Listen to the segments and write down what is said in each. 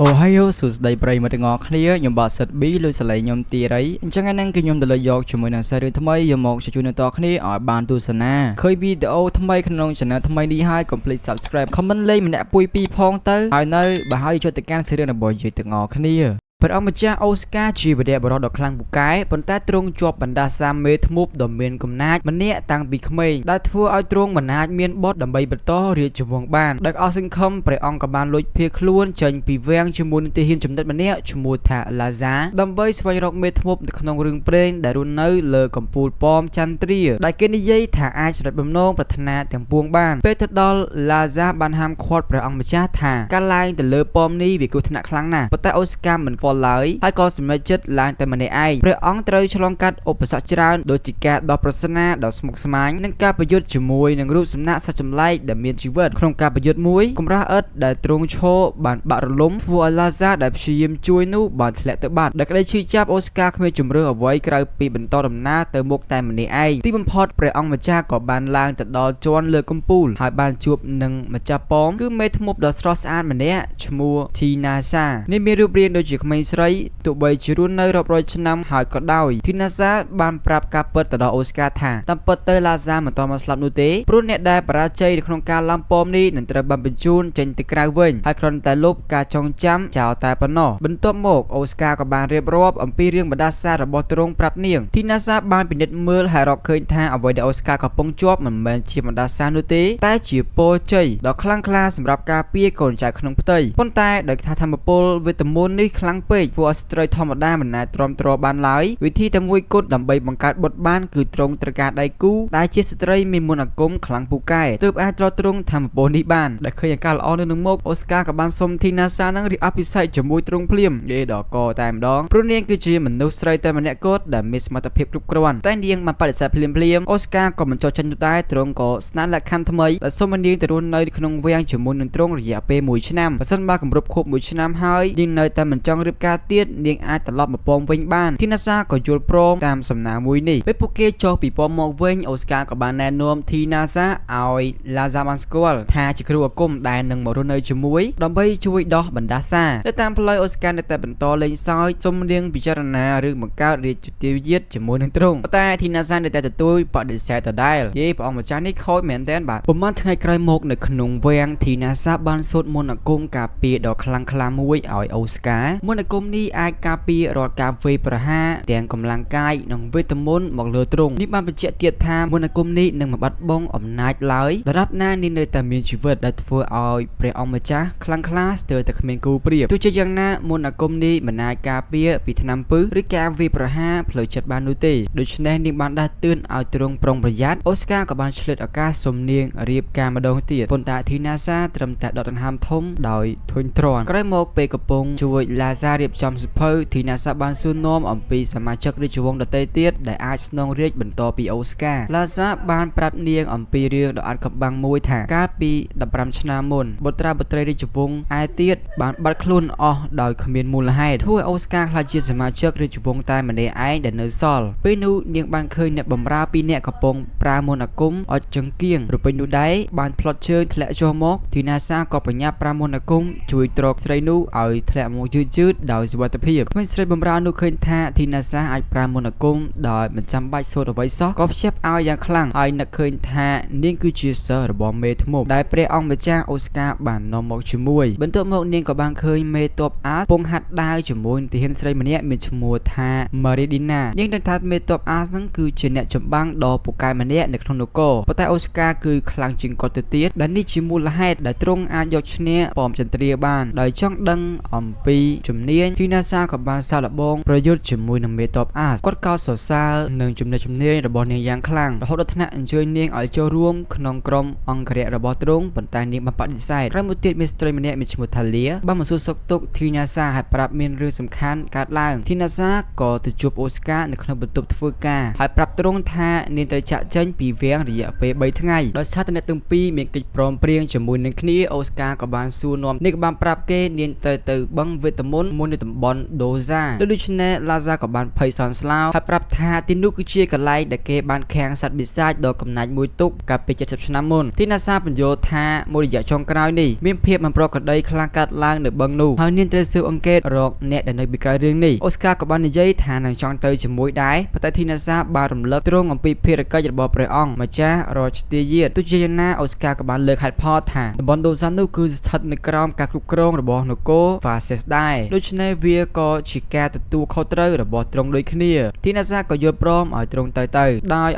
អូហើយយោសួស្តីប្រិយមិត្តទាំងអស់គ្នាខ្ញុំបាទសិត B លុយសលេងខ្ញុំទីរៃអញ្ចឹងហ្នឹងគឺខ្ញុំទៅលើយកជាមួយនឹងសារថ្មីយកមកជួយអ្នកទាំងគ្នាឲ្យបានទស្សនាឃើញវីដេអូថ្មីក្នុង channel ថ្មីនេះហើយកុំភ្លេច subscribe comment លេខម្នាក់ពុយពីរផងទៅហើយនៅបើហើយជួយទៅកាន់សាររបស់យើងទាំងអស់គ្នាព្រះអង្គម្ចាស់អូស្ការជាវីរៈបុរសដ៏ខ្លាំងពូកែប៉ុន្តែទ្រង់ជាប់បណ្ដាសាមេធ្មប់ដ៏មានកំណាចម្នាក់តាំងពីក្មេងដែលធ្វើឲ្យទ្រង់មិនអាចមានបុត្រដើម្បីបន្តរាជវង្សបានដោយអស់សង្ឃឹមព្រះអង្គក៏បានលួចភៀសខ្លួនចេញពីវាំងជាមួយនឹងទាហានចំណិតម្នាក់ឈ្មោះថាឡាហ្សាដើម្បីស្វែងរកមេធ្មប់នៅក្នុងរឿងព្រេងដែលរស់នៅលើកំពូលប៉មចន្ទ្រាដែលគេនិយាយថាអាចសម្រេចបំណងប្រាថ្នាទាំងពួងបានពេលទៅដល់ឡាហ្សាបានហាមឃាត់ព្រះអង្គម្ចាស់ថាការឡើងទៅលើប៉មនេះវាគ្រោះថ្នាក់ខ្លាំងណាស់ប៉ុន្តែអូស្ការមិនខ្វល់ឡើយហើយក៏សម្រេចចិត្តឡើងតែម្នាក់ឯងព្រះអង្គត្រូវឆ្លងកាត់ឧបសគ្គច្រើនដូចជាការដោះប្រសិនណាដ៏ស្មុគស្មាញនិងការប្រយុទ្ធជាមួយនឹងរូបសំណាកសត្វចម្លែកដែលមានជីវិតក្នុងការប្រយុទ្ធមួយកម្រាស់ឥដ្ឋដែលទ្រង់ឈរបានបាក់រលំធ្វើឲ្យឡាហ្សាដែលព្យាយាមជួយនោះបានធ្លាក់ទៅបាត់ដែលក្តីឈឺចាប់អូស្ការគ្មានជំរឿអ្វីក្រៅពីបន្តដំណើរទៅមុខតែម្នាក់ឯងទីបំផុតព្រះអង្គម្ចាស់ក៏បានឡើងទៅដល់ជាន់លើកំពូលហើយបានជួបនឹងម្ចាស់ប៉មគឺមេធ្មប់ដ៏ស្រស់ស្អាតម្នាក់ឈ្មោះធីណាសានេះមានរូបរាងដូចជាក្មេងស្រីទោះបីជារស់នៅរាប់រយឆ្នាំហើយក៏ដោយធីណាសាបានប្រាប់ការពិតទៅដល់អូស្ការថាតាមពិតទៅឡាហ្សាមិនទាន់មកស្លាប់នោះទេព្រោះអ្នកដែលបរាជ័យនៅក្នុងការឡើងប៉មនេះនឹងត្រូវបានបញ្ជូនចេញទៅក្រៅវិញហើយគ្រាន់តែលុបការចងចាំចោលតែប៉ុណ្ណោះបន្ទាប់មកអូស្ការក៏បានរៀបរាប់អំពីរឿងបណ្ដាសារបស់ទ្រង់ប្រាប់នាងធីណាសាបានពិនិត្យមើលហើយរកឃើញថាអ្វីដែលអូស្ការកំពុងជាប់មិនមែនជាបណ្ដាសានោះទេតែជាពរជ័យដ៏ខ្លាំងក្លាសម្រាប់ការពារកូនចៅក្នុងផ្ទៃប៉ុន្តែដោយថាធម្មពលវេទមន្តនេះខ្លាំងពេកធ្វើឲ្យស្ត្រីធម្មតាមិនអាចទ្រាំទ្របានឡើយវិធីតែមួយគត់ដើម្បីបង្កើតបុត្របានគឺទ្រង់ត្រូវការដៃគូដែលជាស្ត្រីមានមន្តអាគមខ្លាំងពូកែទើបអាចទ្រទ្រង់ធម្មពលនេះបានដែលឃើញអាការល្អនៅនឹងមុខអូស្ការក៏បានសុំធីណាសានឹងរៀបអភិសេកជាមួយទ្រង់ភ្លាមនិយាយដល់កតែម្ដងព្រោះនាងគឺជាមនុស្សស្រីតែម្នាក់គត់ដែលមានសមត្ថភាពគ្រប់គ្រាន់តែនាងបានបដិសេធភ្លាមអូស្ការក៏មិនចោទចាញ់នោះដែរទ្រង់ក៏ស្នើលក្ខខណ្ឌថ្មីដែលសុំឲ្យនាងទៅរស់នៅក្នុងវាំងជាមួយនឹងទ្រង់រយៈពេល1ឆ្នាំបើសិនបើគម្រប់ខួប1ឆ្នាំហើយនាងនៅតែមិនចង់រៀបការទៀតនាងអាចត្រឡប់មកប៉មវិញបានធីណាសាក៏យល់ព្រមតាមសំណើមួយនេះពេលពួកគេចុះពីប៉មមកវិញអូស្ការក៏បានណែនាំធីណាសាឲ្យឡាហ្សាបានស្គាល់ថាជាគ្រូអាគមដែលនឹងមករស់នៅជាមួយដើម្បីជួយដោះបណ្ដាសាទៅតាមផ្លូវអូស្ការនៅតែបន្តលេងសើចសុំនាងពិចារណារឿងបង្កើតរាជទាយាទជាមួយនឹងទ្រង់ប៉ុន្តែធីណាសានៅតែទទួលបដិសេធដដែលយេព្រះអង្គម្ចាស់នេះខូចមែនទែនបាទប្រហែលថ្ងៃក្រោយមកនៅក្នុងវាំងធីណាសាបានសូត្រមន្តអាគមការពារដ៏ខ្លាំងក្លាមួយឲ្យអូស្ការមន្តអាគមនេះអាចការពាររាល់ការវេប្រហារទាំងកម្លាំងកាយនិងវេទមន្តមកលើទ្រង់នេះបានបញ្ជាក់ទៀតថាមន្តអាគមនេះនឹងមិនបាត់បង់អំណាចឡើយដរាបណានាងនៅតែមានជីវិតដែលធ្វើឲ្យព្រះអង្គម្ចាស់ខ្លាំងក្លាស្ទើរតែគ្មានគូប្រៀបទោះជាយ៉ាងណាមន្តអាគមនេះមិនអាចការពារពីថ្នាំពឹសឬការវាយប្រហារផ្លូវចិត្តបាននោះទេដូច្នេះនាងបានដាស់តឿនឲ្យទ្រង់ប្រុងប្រយ័ត្នអូស្ការក៏បានឆ្លៀតឱកាសសុំនាងរៀបការម្ដងទៀតប៉ុន្តែធីណាសាត្រឹមតែដកដង្ហើមធំដោយធុញទ្រាន់ក្រោយមកពេលកំពុងជួយឡាហ្សារៀបចំសិភៅធីណាសាបានសួរនាំអំពីសមាជិករាជវង្សដទៃទៀតដែលអាចស្នងរាជបន្តពីអូស្ការឡាហ្សាបានប្រាប់នាងអំពីរឿងដ៏អាថ៌កំបាំងមួយថាកាលពី15ឆ្នាំមុនបុត្រាបុត្រីរាជវង្សឯទៀតបានបាត់ខ្លួនអស់ដោយគ្មានមូលហេតុធ្វើឲ្យអូស្ការក្លាយជាសមាជិករាជវង្សតែម្នាក់ឯងដែលនៅសល់ពេលនោះនាងបានឃើញអ្នកបម្រើពីរនាក់កំពុងប្រើមន្តអាគមអត់ចង្គៀងរូបិញនោះដែរបានផ្លត់ជើងធ្លាក់ចុះមកធីណាសាក៏បញ្ញាប្រើមន្តអាគមជួយទ្រស្រីនោះឲ្យធ្លាក់មកយឺតដោយសុវត្ថិភាពក្មេងស្រីបម្រើនោះឃើញថាធីណាសាអាចប្រើមន្តអាគមដោយមិនចាំបាច់សូត្រអ្វីសោះក៏ភ្ជាប់ឲ្យយ៉ាងខ្លាំងហើយនឹកឃើញថានាងគឺជាសិស្សរបស់មេធ្មប់ដែលព្រះអង្គម្ចាស់អូស្ការបាននាំមកជាមួយបន្ទាប់មកនាងក៏បានឃើញមេទ័ពអាសពងហាត់ដាវជាមួយទាហានស្រីម្នាក់មានឈ្មោះថាម៉ារីឌីណានាងដឹងថាមេទ័ពអាសហ្នឹងគឺជាអ្នកចម្បាំងដ៏ពូកែម្នាក់នៅក្នុងនគរប៉ុន្តែអូស្ការគឺខ្លាំងជាងគាត់ទៅទៀតដែលនេះជាមូលហេតុដែលទ្រង់អាចយកឈ្នះប៉មចន្ទ្រាបានដោយចង់ដឹងអំពីជំនាញធីណាសាក៏បានសាកល្បងប្រយុទ្ធជាមួយនឹងមេទ័ពអាសគាត់កោតសរសើរនឹងជំនាញរបស់នាងយ៉ាងខ្លាំងរហូតដល់ថ្នាក់អញ្ជើញនាងឲ្យចូលរួមក្នុងក្រុមអង្គរៈរបស់ទ្រង់ប៉ុន្តែនាងបានបដិសេធក្រោយមកទៀតមានស្ត្រីម្នាក់មានឈ្មោះថាលីបានមកសួរសុខទុក្ខធីណាសាហើយប្រាប់មានរឿងសំខាន់កើតឡើងធីណាសាក៏ទៅជួបអូស្ការនៅក្នុងបន្ទប់ធ្វើការហើយប្រាប់ទ្រង់ថានាងត្រូវចាក់ចេញពីវាំងរយៈពេល3ថ្ងៃដោយសារតែអ្នកទាំងពីរមានកិច្ចព្រមព្រៀងជាមួយនឹងគ្នាអូស្ការក៏បានសួរនាំនាងក៏បានប្រាប់គេនាងទៅបឹងវេទមន្ត មួយនៅតំបន់ដូហ្សាដូច្នេះឡាហ្សាក៏បានភ័យសន់ស្លាវហើយប្រាប់ថាទីនោះគឺជាកន្លែងដែលគេបានខាំងសត្វបិសាចដ៏កំណាចមួយទុកកាលពី70ឆ្នាំមុនទី NASA បញ្យល់ថាមួយរយៈចុងក្រោយនេះមានភាពមិនប្រក្រតីខ្លាំងកាត់ឡើងនៅបឹងនោះហើយនាងត្រូវស៊ើបអង្កេតរកអ្នកដែលនៅពីក្រោយរឿងនេះអូស្ការក៏បាននិយាយថានឹងចង់ទៅជាមួយដែរប៉ុន្តែទី NASA បានរំលឹកទ្រង់អំពីភារកិច្ចរបស់ព្រះអង្គម្ចាស់រាជទាយាទទោះជាយ៉ាងណាអូស្ការក៏បានលើកហេតុផលថាតំបន់ដូហ្សានោះគឺស្ថិតនៅក្រោមការគ្រប់គ្រងរបស់នគរ Fases ដែរដូច្នេះវាក៏ជាការទទួលខុសត្រូវរបស់ទ្រង់ដូចគ្នាទី NASA ក៏យល់ព្រមឲ្យទ្រង់ទៅដោយ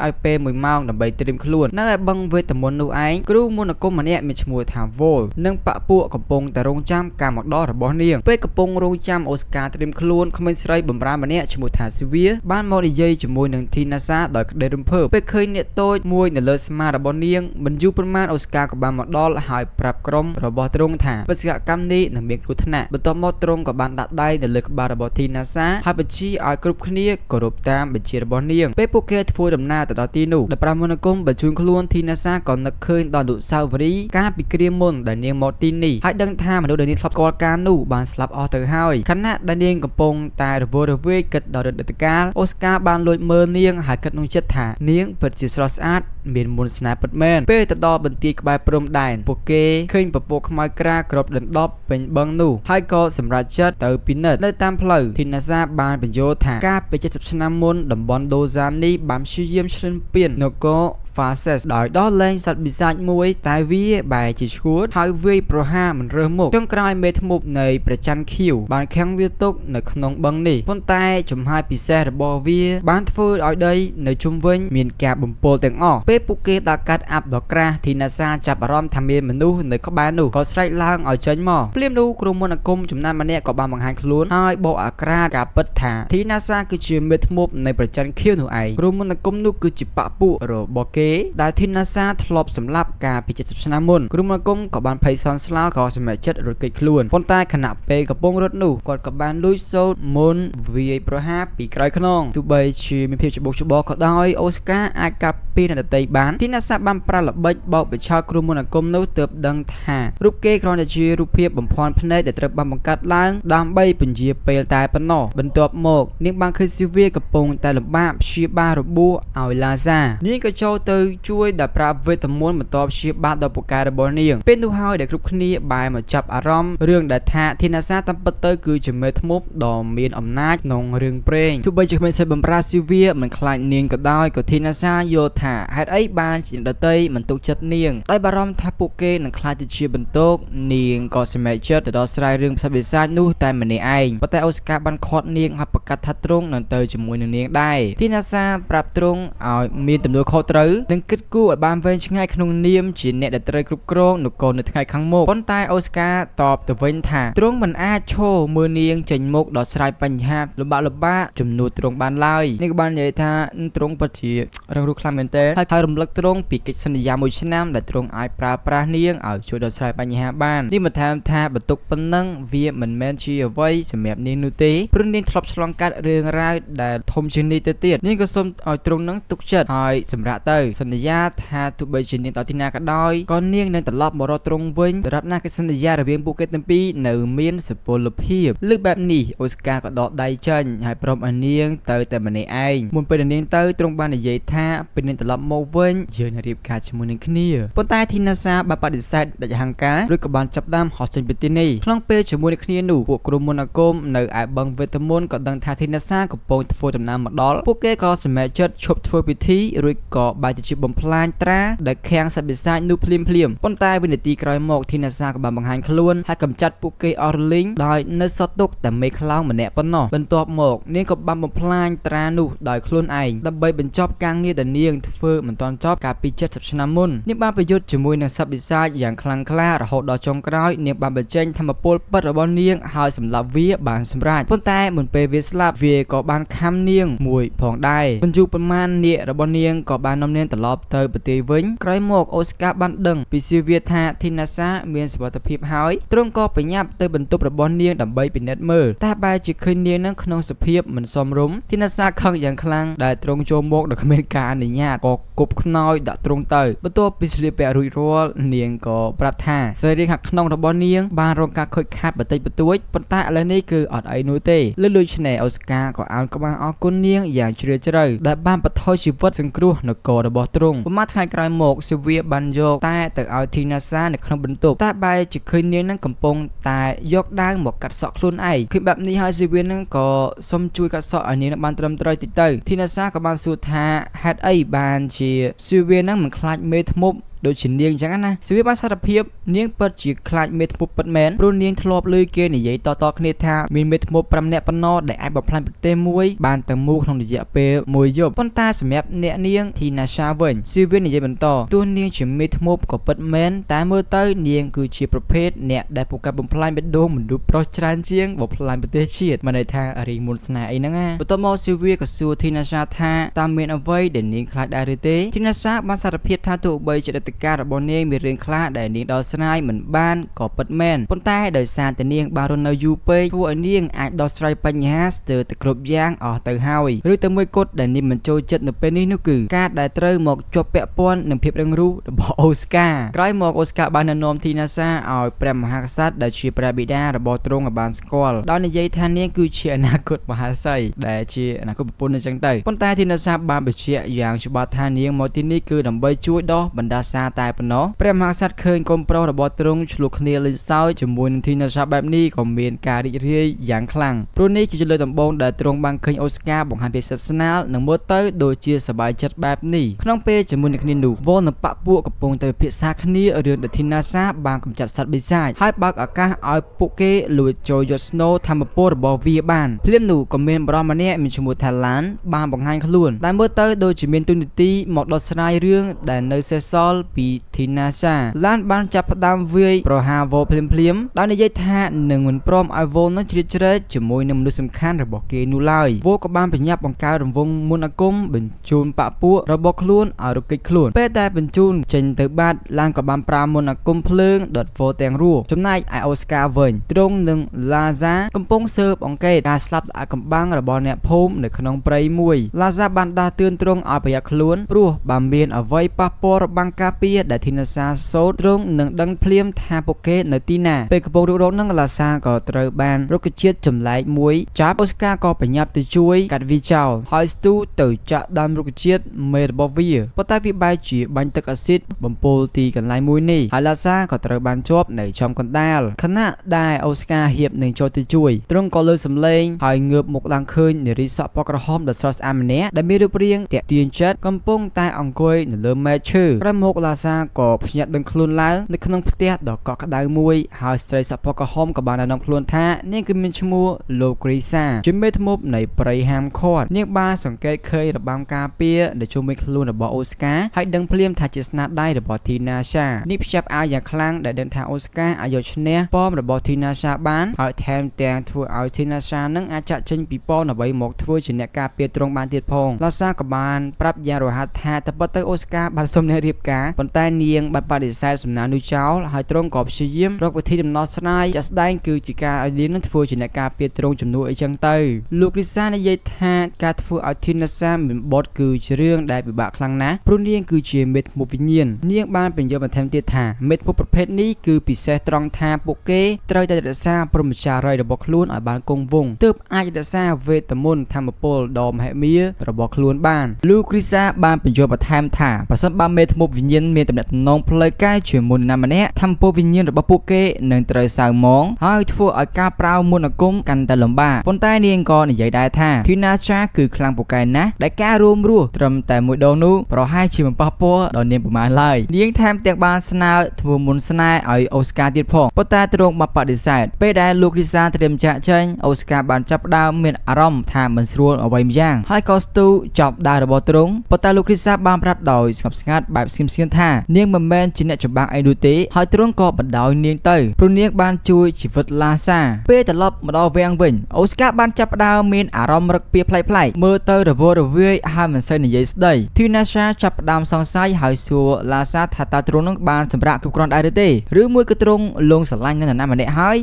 ឲ្យពេល1ម៉ោងដើម្បីត្រៀមខ្លួននៅឯបឹងវេទមន្តនោះឯងគ្រូមន្តអាគមម្នាក់មានឈ្មោះថា Vol និងបពពួកកំពុងតែរងចាំការមកដល់របស់នាងពេលកំពុងរងចាំអូស្ការត្រៀមខ្លួនក្មេងស្រីបម្រើម្នាក់ឈ្មោះថា Sylvia បានមកនិយាយជាមួយនឹងទី NASA ដោយក្តីរំភើបពេលឃើញអ្នកតូចមួយនៅលើស្មារបស់នាងមិនយូរប៉ុន្មានអូស្ការក៏បានមកដល់ហើយប្រាប់ក្រុមរបស់ទ្រង់ថាបេសកកម្មនេះនឹងមានគ្រោះថ្នាក់បន្ទាប់មកទ្រង់ក៏បានដាក់ដៃនៅលើក្បាលរបស់ទី NASA ហើយបញ្ជាឲ្យគ្រប់គ្នាគោរពតាមបញ្ជារបស់នាងពេលពួកគេធ្វើដំណើរទៅដល់ទីនោះ15មន្តអាគមបញ្ជូនខ្លួនទី NASA ក៏នឹកឃើញដល់អនុស្សាវរីយ៍កាលពីគ្រាមុនដែលនាងមកទីនេះហើយដឹងថាមនុស្សដែលនាងធ្លាប់ស្គាល់ការនោះបានស្លាប់អស់ទៅហើយខណៈដែលនាងកំពុងតែរវើរវាយគិតដល់រដ្ឋកាលអូស្ការបានលួចមើលនាងហើយគិតក្នុងចិត្តថានាងពិតជាស្រស់ស្អាតមានមន្តស្នេហ៍ពិតមែនពេលទៅដល់បន្ទាយក្បែរព្រំដែនពួកគេឃើញពពកខ្មៅក្រាគ្របដណ្ដប់ពេញបឹងនោះហើយក៏សម្រេចចិត្តទៅពិនិត្យនៅតាមផ្លូវទី NASA បានបញ្យល់ថាកាលពី70ឆ្នាំមុនតំបន់ដូហ្សានេះបានព្យាយាមឈ្លានពាននគរFases ដោយដោះលែងសត្វបិសាចមួយតែវាបែរជាឈួតហើយវាយប្រហារមិនរើសមុខចុងក្រោយមេធ្មប់នៃព្រះច័ន្ទខៀវបានខាំងវាទុកនៅក្នុងបឹងនេះប៉ុន្តែចំហាយពិសេសរបស់វាបានធ្វើឲ្យដីនៅជុំវិញមានការបំពុលទាំងអស់ពេលពួកគេដាក់កាត់អាប់ដ៏ក្រាស់ទី NASA ចាប់អារម្មណ៍ថាមានមនុស្សនៅក្បែរនោះក៏ស្រែកឡើងឲ្យចេញមកភ្លាមនោះក្រុមមន្តអាគមចំណានម្នាក់ក៏បានបង្ហាញខ្លួនហើយបកអាក្រាតការពិតថាទី NASA គឺជាមេធ្មប់នៃព្រះច័ន្ទខៀវនោះឯងក្រុមមន្តអាគមនោះគឺជាបពពួករបស់គេដែលទី NASA ធ្លាប់សម្លាប់កាលពី70ឆ្នាំមុនក្រុមមន្តអាគមក៏បានភ័យសន់ស្លាវក៏សម្រេចចិត្តរត់គេចខ្លួនប៉ុន្តែខណៈពេលកំពុងរត់នោះគាត់ក៏បានលួចសូត្រមន្តវាយប្រហារពីក្រោយខ្នងទោះបីជាមានភាពច្បុកច្បល់ក៏ដោយអូស្ការអាចកាប់ពីអ្នកដទៃបានទី NASA បានប្រើល្បិចបោកបញ្ឆោតក្រុមមន្តអាគមនោះទើបដឹងថារូបគេគ្រាន់តែជារូបភាពបំភាន់ភ្នែកដែលត្រូវបានបង្កើតឡើងដើម្បីពន្យាពេលតែប៉ុណ្ណោះបន្ទាប់មកនាងបានឃើញស៊ីវីកំពុងតែលំបាកព្យាបាលរបួសឲ្យឡាហ្សានាងក៏ចូលទៅជួយដែលប្រើវេទមន្តបន្ទាប់ព្យាបាលដល់ពូកែរបស់នាងពេលនោះហើយដែលគ្រប់គ្នាបែរមកចាប់អារម្មណ៍រឿងដែលថាធីណាសាតាមពិតទៅគឺជាមេធ្មប់ដ៏មានអំណាចក្នុងរឿងព្រេងទោះបីជាក្មេងសិស្សបំរើស៊ីវីមិនខ្លាចនាងក៏ដោយក៏ធីណាសាយល់ថាហេតុអីបានជាដតីមិនទុកចិត្តនាងដោយបារម្ភថាពួកគេនឹងខ្លាចទៅជាបន្ទុកនាងក៏សម្រេចចិត្តទៅដល់ស្រ័យរឿងផ្សព្វផ្សាយនោះតែម្នាក់ឯងប៉ុន្តែអូស្ការបានខាត់នាងហើយប្រកាសថាទ្រង់នឹងទៅជាមួយនឹងនាងដែរធីណាសាប្រាប់ទ្រង់ឲ្យមានទំនួលខុសត្រូវនិងគិតគូរឲ្យបានវែងឆ្ងាយក្នុងនាមជាអ្នកដែលត្រូវគ្រប់គ្រងនគរនៅថ្ងៃខាងមុខប៉ុន្តែអូស្ការតបទៅវិញថាទ្រង់មិនអាចឈរមើលនាងចេញមុខដល់ស្រ័យបញ្ហាលំបាកជំនួសទ្រង់បានឡើយនាងក៏បាននិយាយថាទ្រង់ពិតជារងគ្រោះខ្លាំងមែនទែនហើយរំលឹកទ្រង់ពីកិច្ចសន្យាមួយឆ្នាំដែលទ្រង់អាចប្រើប្រាស់នាងឲ្យជួយដល់ស្រ័យបញ្ហាបាននេះបន្ថែមថាបន្ទុកប៉ុណ្ណឹងវាមិនមែនជាអ្វីសម្រាប់នាងនោះទេព្រោះនាងធ្លាប់ឆ្លងកាត់រឿងរ៉ាវដែលធំជាងនេះទៅទៀតនាងក៏សូមឲ្យទ្រង់នឹងទុកចិត្តហើយសម្រាប់ទៅសន្យាថាទោះបីជានាងតទីណាក៏ដោយក៏នាងនឹងត្រឡប់មករកទ្រង់វិញសម្រាប់ណាកិច្ចសន្យារវាងពួកគេទាំងពីរនៅមានសុពលភាពលើកបែបនេះអូស្ការក៏ដកដៃចេញហើយព្រមឲ្យនាងទៅតែម្នាក់ឯងមុនពេលនាងទៅទ្រង់បាននិយាយថាពេលនាងត្រឡប់មកវិញយើងនឹងរៀបការជាមួយនឹងគ្នាប៉ុន្តែធីណាសាបានបដិសេធដាច់អហង្ការឬក៏បានចាប់ដើមហោះចេញពីទីនេះក្នុងពេលជាមួយនឹងគ្នានោះពួកក្រុមមន្តអាគមនៅឯបឹងវេទមន្តក៏ដឹងថាធីណាសាកំពុងធ្វើដំណើរមកដល់ពួកគេក៏សម្រេចចិត្តឈប់ធ្វើពិធីរួចក៏បែរជាបំផ្លាញត្រាដែលខាំងសត្វបិសាចនោះភ្លាមប៉ុន្តែវិនាទីក្រោយមកធីណាសាក៏បានបង្ហាញខ្លួនហើយកម្ចាត់ពួកគេអស់រលីងដោយនៅសតទុកតែមេខ្លោងម្នាក់ប៉ុណ្ណោះបន្ទាប់មកនាងក៏បានបំផ្លាញត្រានោះដោយខ្លួនឯងដើម្បីបញ្ចប់ការងារដែលនាងធ្វើមិនទាន់ចប់កាលពី70ឆ្នាំមុននាងបានប្រយុទ្ធជាមួយនឹងសត្វបិសាចយ៉ាងខ្លាំងក្លារហូតដល់ចុងក្រោយនាងបានបញ្ចេញធម្មពលពិតរបស់នាងហើយសម្លាប់វាបានសម្រេចប៉ុន្តែមុនពេលវាស្លាប់វាក៏បានខំនាងមួយផងដែរមិនយូរប៉ុន្មាននាគរបស់នាងក៏បាននាំនាង ត្រឡប់ទៅប្រទេសវិញក្រោយមកអូស្ការបានដឹងពីស៊ីវីថាធីណាសាមានសុវត្ថិភាពហើយទ្រង់ក៏ប្រញាប់ទៅបន្ទប់របស់នាងដើម្បីពិនិត្យមើលតែបែរជាឃើញនាងនឹងក្នុងសភាពមិនសមរម្យធីណាសាខឹងយ៉ាងខ្លាំងដែលទ្រង់ចូលមកដោយគ្មានការអនុញ្ញាតក៏គប់ខ្នើយដាក់ទ្រង់ទៅបន្ទាប់ពីស្លៀកពាក់រួចរាល់នាងក៏ប្រាប់ថាសរីរាង្គខាងក្នុងរបស់នាងបានរងការខូចខាតបន្តិចបន្តួចប៉ុន្តែឥឡូវនេះគឺអត់អីនោះទេលើដូច្នេះអូស្ការក៏អានក្បាលអរគុណនាងយ៉ាងជ្រាលជ្រៅដែលបានបន្ថយជីវិតសង្គ្រោះនគររបស់ទ្រង់ប៉ុន្មានថ្ងៃក្រោយមកស៊ីវីបានយកតែទៅឲ្យធីណាសានៅក្នុងបន្ទប់តែបែរជាឃើញនាងនឹងកំពុងតែយកដាវមកកាត់សក់ខ្លួនឯងឃើញបែបនេះហើយស៊ីវីនឹងក៏សុំជួយកាត់សក់ឲ្យនាងបានត្រឹមត្រូវតិចទៅធីណាសាក៏បានសួរថាហេតុអីបានជាស៊ីវីនឹងមិនខ្លាចមេធ្មប់ដូចជានាងចឹងណាស៊ីវីបានសារភាពនាងពិតជាខ្លាចមេធ្មប់ពិតមែនព្រោះនាងធ្លាប់ឮគេនិយាយតៗគ្នាថាមានមេធ្មប់5នាក់ប៉ុណ្ណោះដែលអាចបំផ្លាញប្រទេសមួយបានទាំងមូលក្នុងរយៈពេល1យប់ប៉ុន្តែសម្រាប់អ្នកនាងធីណាសាវិញស៊ីវីនិយាយបន្តទោះនាងជាមេធ្មប់ក៏ពិតមែនតែមើលទៅនាងគឺជាប្រភេទអ្នកដែលពូកែបំផ្លាញបេះដូងមនុស្សប្រុសច្រើនជាងបំផ្លាញប្រទេសជាតិមិនន័យថារីងមុនស្នេហ៍អីហ្នឹងណាបន្ទាប់មកស៊ីវីក៏សួរធីណាសាថាតើមានអ្វីដែលនាងខ្លាចដែរឬទេធីណាសាបានសារភាពថាទោះបីជាការរបស់នាងមានរឿងខ្លះដែលនាងដោះស្រាយមិនបានក៏ពិតមែនប៉ុន្តែដោយសារតែនាងបានរស់នៅយូរពេកធ្វើឲ្យនាងអាចដោះស្រាយបញ្ហាស្ទើរតែគ្រប់យ៉ាងអស់ទៅហើយឬតែមួយគត់ដែលនាងមិនចូលចិត្តនៅពេលនេះនោះគឺការដែលត្រូវមកជាប់ពាក់ព័ន្ធនឹងភាពរឹងរូសរបស់អូស្ការក្រោយមកអូស្ការបានណែនាំធីណាសាឲ្យព្រះមហាក្សត្រដែលជាព្រះបិតារបស់ទ្រង់ឲ្យបានស្គាល់ដោយនិយាយថានាងគឺជាអនាគតមហាសីដែលជាអនាគតប្រពន្ធអញ្ចឹងទៅប៉ុន្តែធីណាសាបានបញ្ជាក់យ៉ាងច្បាស់ថានាងមកទីនេះគឺដើម្បីជួយដោះបណ្ដាសាតែប៉ុណ្ណោះព្រះមហាក្សត្រឃើញកូនប្រុសរបស់ទ្រង់ឆ្លោះគ្នាលេងសើចជាមួយនឹងធីណាសាបែបនេះក៏មានការរីករាយយ៉ាងខ្លាំងព្រោះនេះជាលើកដំបូងដែលទ្រង់បានឃើញអូស្ការបង្ហាញភាពស្និទ្ធស្នាលនិងមើលទៅដូចជាសប្បាយចិត្តបែបនេះក្នុងពេលជាមួយនឹងគ្នានោះវលនិងបពពួកកំពុងតែពិភាក្សាគ្នារឿងដែលធីណាសាបានកម្ចាត់សត្វបិសាចហើយបើកឱកាសឲ្យពួកគេលួចចូលយកស្នូធម្មពលរបស់វាបានភ្លាមនោះក៏មានបរិមម្នាក់មានឈ្មោះថាឡានបានបង្ហាញខ្លួនដែលមើលទៅដូចជាមានទូនាទីមកដោះស្រាយរឿងដែលនៅសេសសល់ពីធីណាសាឡានបានចាប់ផ្ដើមវាយប្រហារវលភ្លាមដោយនិយាយថានឹងមិនព្រមឲ្យវលនោះជ្រៀតជ្រែកជាមួយនឹងមនុស្សសំខាន់របស់គេនោះឡើយវលក៏បានប្រញាប់បង្កើតរង្វង់មន្តអាគមបញ្ជូនបពពួករបស់ខ្លួនឲ្យរកិច្ចខ្លួនពេលតែបញ្ជូនចេញទៅបាត់ឡានក៏បានប្រើមន្តអាគមភ្លើងដុតវលទាំងរស់ចំណែកឯអូស្ការវិញទ្រង់និងឡាហ្សាកំពុងស៊ើបអង្កេតការស្លាប់អាកំបាំងរបស់អ្នកភូមិនៅក្នុងព្រៃមួយឡាហ្សាបានដាស់តឿនទ្រង់ឲ្យប្រយ័ត្នខ្លួនព្រោះបើមានអ្វីប៉ះពាល់របាំងការពារដែលធីណាសាសូត្រទ្រង់នឹងដឹងភ្លាមថាពួកគេនៅទីណាពេលកំពុងរុករកនឹងឡាសាក៏ត្រូវបានរុក្ខជាតិចម្លែកមួយចាប់អូស្ការក៏ប្រញាប់ទៅជួយកាត់វាចោលហើយស្ទូទៅចាក់ដើមរុក្ខជាតិមេរបស់វាប៉ុន្តែវាបែរជាបាញ់ទឹកអាស៊ីតបំពុលទីកន្លែងមួយនេះហើយឡាសាក៏ត្រូវបានជាប់នៅចំកណ្ដាលខណៈដែលអូស្ការហៀបនឹងចូលទៅជួយទ្រង់ក៏លើសំឡេងហើយងើបមុខឡើងឃើញនារីសក់ពណ៌ក្រហមដ៏ស្រស់ស្អាតម្នាក់ដែលមានរូបរាងទាក់ទាញចិត្តកំពុងតែអង្គុយនៅលើមែកឈើក្រោយមកឡាសាក៏ភ្ញាក់ដឹងខ្លួនឡើងនៅក្នុងផ្ទះដ៏កក់ក្ដៅមួយហើយស្រីសក់ពណ៌ក្រហមក៏បានណែនាំខ្លួនថានាងគឺមានឈ្មោះលោកគ្រីសាជាមេធ្មប់នៃព្រៃហាមឃាត់នាងបានសង្កេតឃើញរបាំងការពារនៅជុំវិញខ្លួនរបស់អូស្ការហើយដឹងភ្លាមថាជាស្នាដៃរបស់ធីណាសានេះភ្ជាប់អាវយ៉ាងខ្លាំងដែលដឹងថាអូស្ការអាចយកឈ្នះប៉មរបស់ធីណាសាបានហើយថែមទាំងធ្វើឲ្យធីណាសានឹងអាចចាក់ចេញពីប៉មដើម្បីមកធ្វើជាអ្នកការពារទ្រង់បានទៀតផងឡាសាក៏បានប្រាប់យ៉ាងរហ័សថាតែពិតទៅអូស្ការបានសុំអ្នករៀបការប៉ុន្តែនាងបានបដិសេធសំណើនោះចោលហើយទ្រង់ក៏ព្យាយាមរកវិធីដំណោះស្រាយជាក់ស្ដែងគឺជាការឲ្យនាងនឹងធ្វើជាអ្នកការពារទ្រង់ជំនួសអីចឹងទៅលោកគ្រីសានិយាយថាការធ្វើឲ្យធីណាសាមានបុត្រគឺជារឿងដែលពិបាកខ្លាំងណាស់ព្រោះនាងគឺជាមេធ្មប់វិញ្ញាណនាងបានបញ្យល់បន្ថែមទៀតថាមេធ្មប់ប្រភេទនេះគឺពិសេសត្រង់ថាពួកគេត្រូវតែរក្សាព្រហ្មចារីយ៍របស់ខ្លួនឲ្យបានគង់វង្សទើបអាចរក្សាវេទមន្តធម្មពលដ៏មហិមារបស់ខ្លួនបានលោកគ្រីសាបានបញ្យល់បន្ថែមថាប្រសិនបើមេធ្មប់វិញ្ញាណមានទំនាក់ទំនងផ្លូវកាយជាមួយនរណាម្នាក់ធម្មពលវិញ្ញាណរបស់ពួកគេនឹងត្រូវសៅហ្មងហើយធ្វើឲ្យការប្រើមន្តអាគមកាន់តែលំបាកប៉ុន្តែនាងក៏និយាយដែរថាធីណាសាគឺខ្លាំងពូកែណាស់ដែលការរួមរស់ត្រឹមតែមួយដងនោះប្រហែលជាមិនប៉ះពាល់ដល់នាងប្រមាណឡើយនាងថែមទាំងបានស្នើធ្វើមន្តស្នេហ៍ឲ្យអូស្ការទៀតផងប៉ុន្តែទ្រង់បានបដិសេធពេលដែលលោកគ្រីសាត្រៀមចាក់ចេញអូស្ការបានចាប់ផ្ដើមមានអារម្មណ៍ថាមិនស្រួលអ្វីម្យ៉ាងហើយក៏ស្ទុះចាប់ដាវរបស់ទ្រង់ប៉ុន្តែលោកគ្រីសាបានប្រាប់ដោយស្ងប់ស្ងាត់បែបស្ងៀមស្ងាត់ ថានាងមិនមែនជាអ្នកចម្បាំងអីនោះទេហើយទ្រង់ក៏បណ្ដោយនាងទៅព្រោះនាងបានជួយជីវិតឡាសាពេលត្រឡប់មកដល់វាំងវិញអូស្ការបានចាប់ផ្ដើមមានអារម្មណ៍រឹកពីប្លែកៗមើលទៅរវើរវាយហើយមិនសូវនិយាយស្ដីធីណាសាចាប់ផ្ដើមសង្ស័យហើយសួរឡាសាថាតើទ្រង់នឹងបានសម្រាប់គ្រប់គ្រាន់ដែរឬទេឬមួយក៏ទ្រង់លងស្រឡាញ់នឹងនរណាម្នាក់ហើយ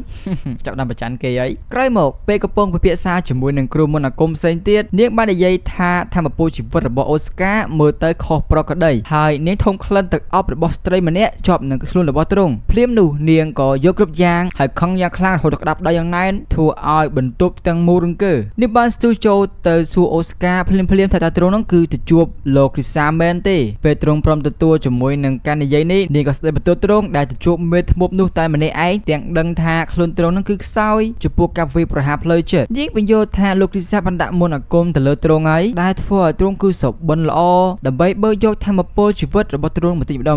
ចាប់ដើមប្រច័ណ្ឌគេអីក្រោយមកពេលកំពុងពិភាក្សាជាមួយនឹងគ្រូមន្តអាគមផ្សេងទៀតនាងបាននិយាយថាធម្មពលជីវិតរបស់អូស្ការមើលទៅខុសប្រក្រតីហើយនាងធំក្លិនទឹកអប់របស់ស្ត្រីម្នាក់ជាប់នឹងខ្លួនរបស់ទ្រង់ភ្លាមនោះនាងក៏យកគ្រប់យ៉ាងហើយខឹងយ៉ាងខ្លាំងរហូតដល់ក្តាប់ដៃយ៉ាងណែនធ្វើឲ្យបន្ទប់ទាំងមូលរង្គើនាងបានស្ទុះចូលទៅសួរអូស្ការភ្លាមថាតើទ្រង់នោះគឺទៅជួបលោកគ្រីសាមែនទេពេលទ្រង់ព្រមទទួលជាមួយនឹងការនិយាយនេះនាងក៏ស្ដីបន្ទោសទ្រង់ដែលទៅជួបមេធ្មប់នោះតែម្នាក់ឯងទាំងដឹងថាខ្លួនទ្រង់នោះគឺខ្សោយចំពោះការវាយប្រហារផ្លូវចិត្តនាងបញ្យល់ថាលោកគ្រីសាបានដាក់មន្តអាគមទៅលើទ្រង់ហើយដែលធ្វើឲ្យទ្រង់គឺសុបិនល្អដើម្បីបើយកធម្មពលជីវិតរបស់ទ្រង់បន្តិចម្ដ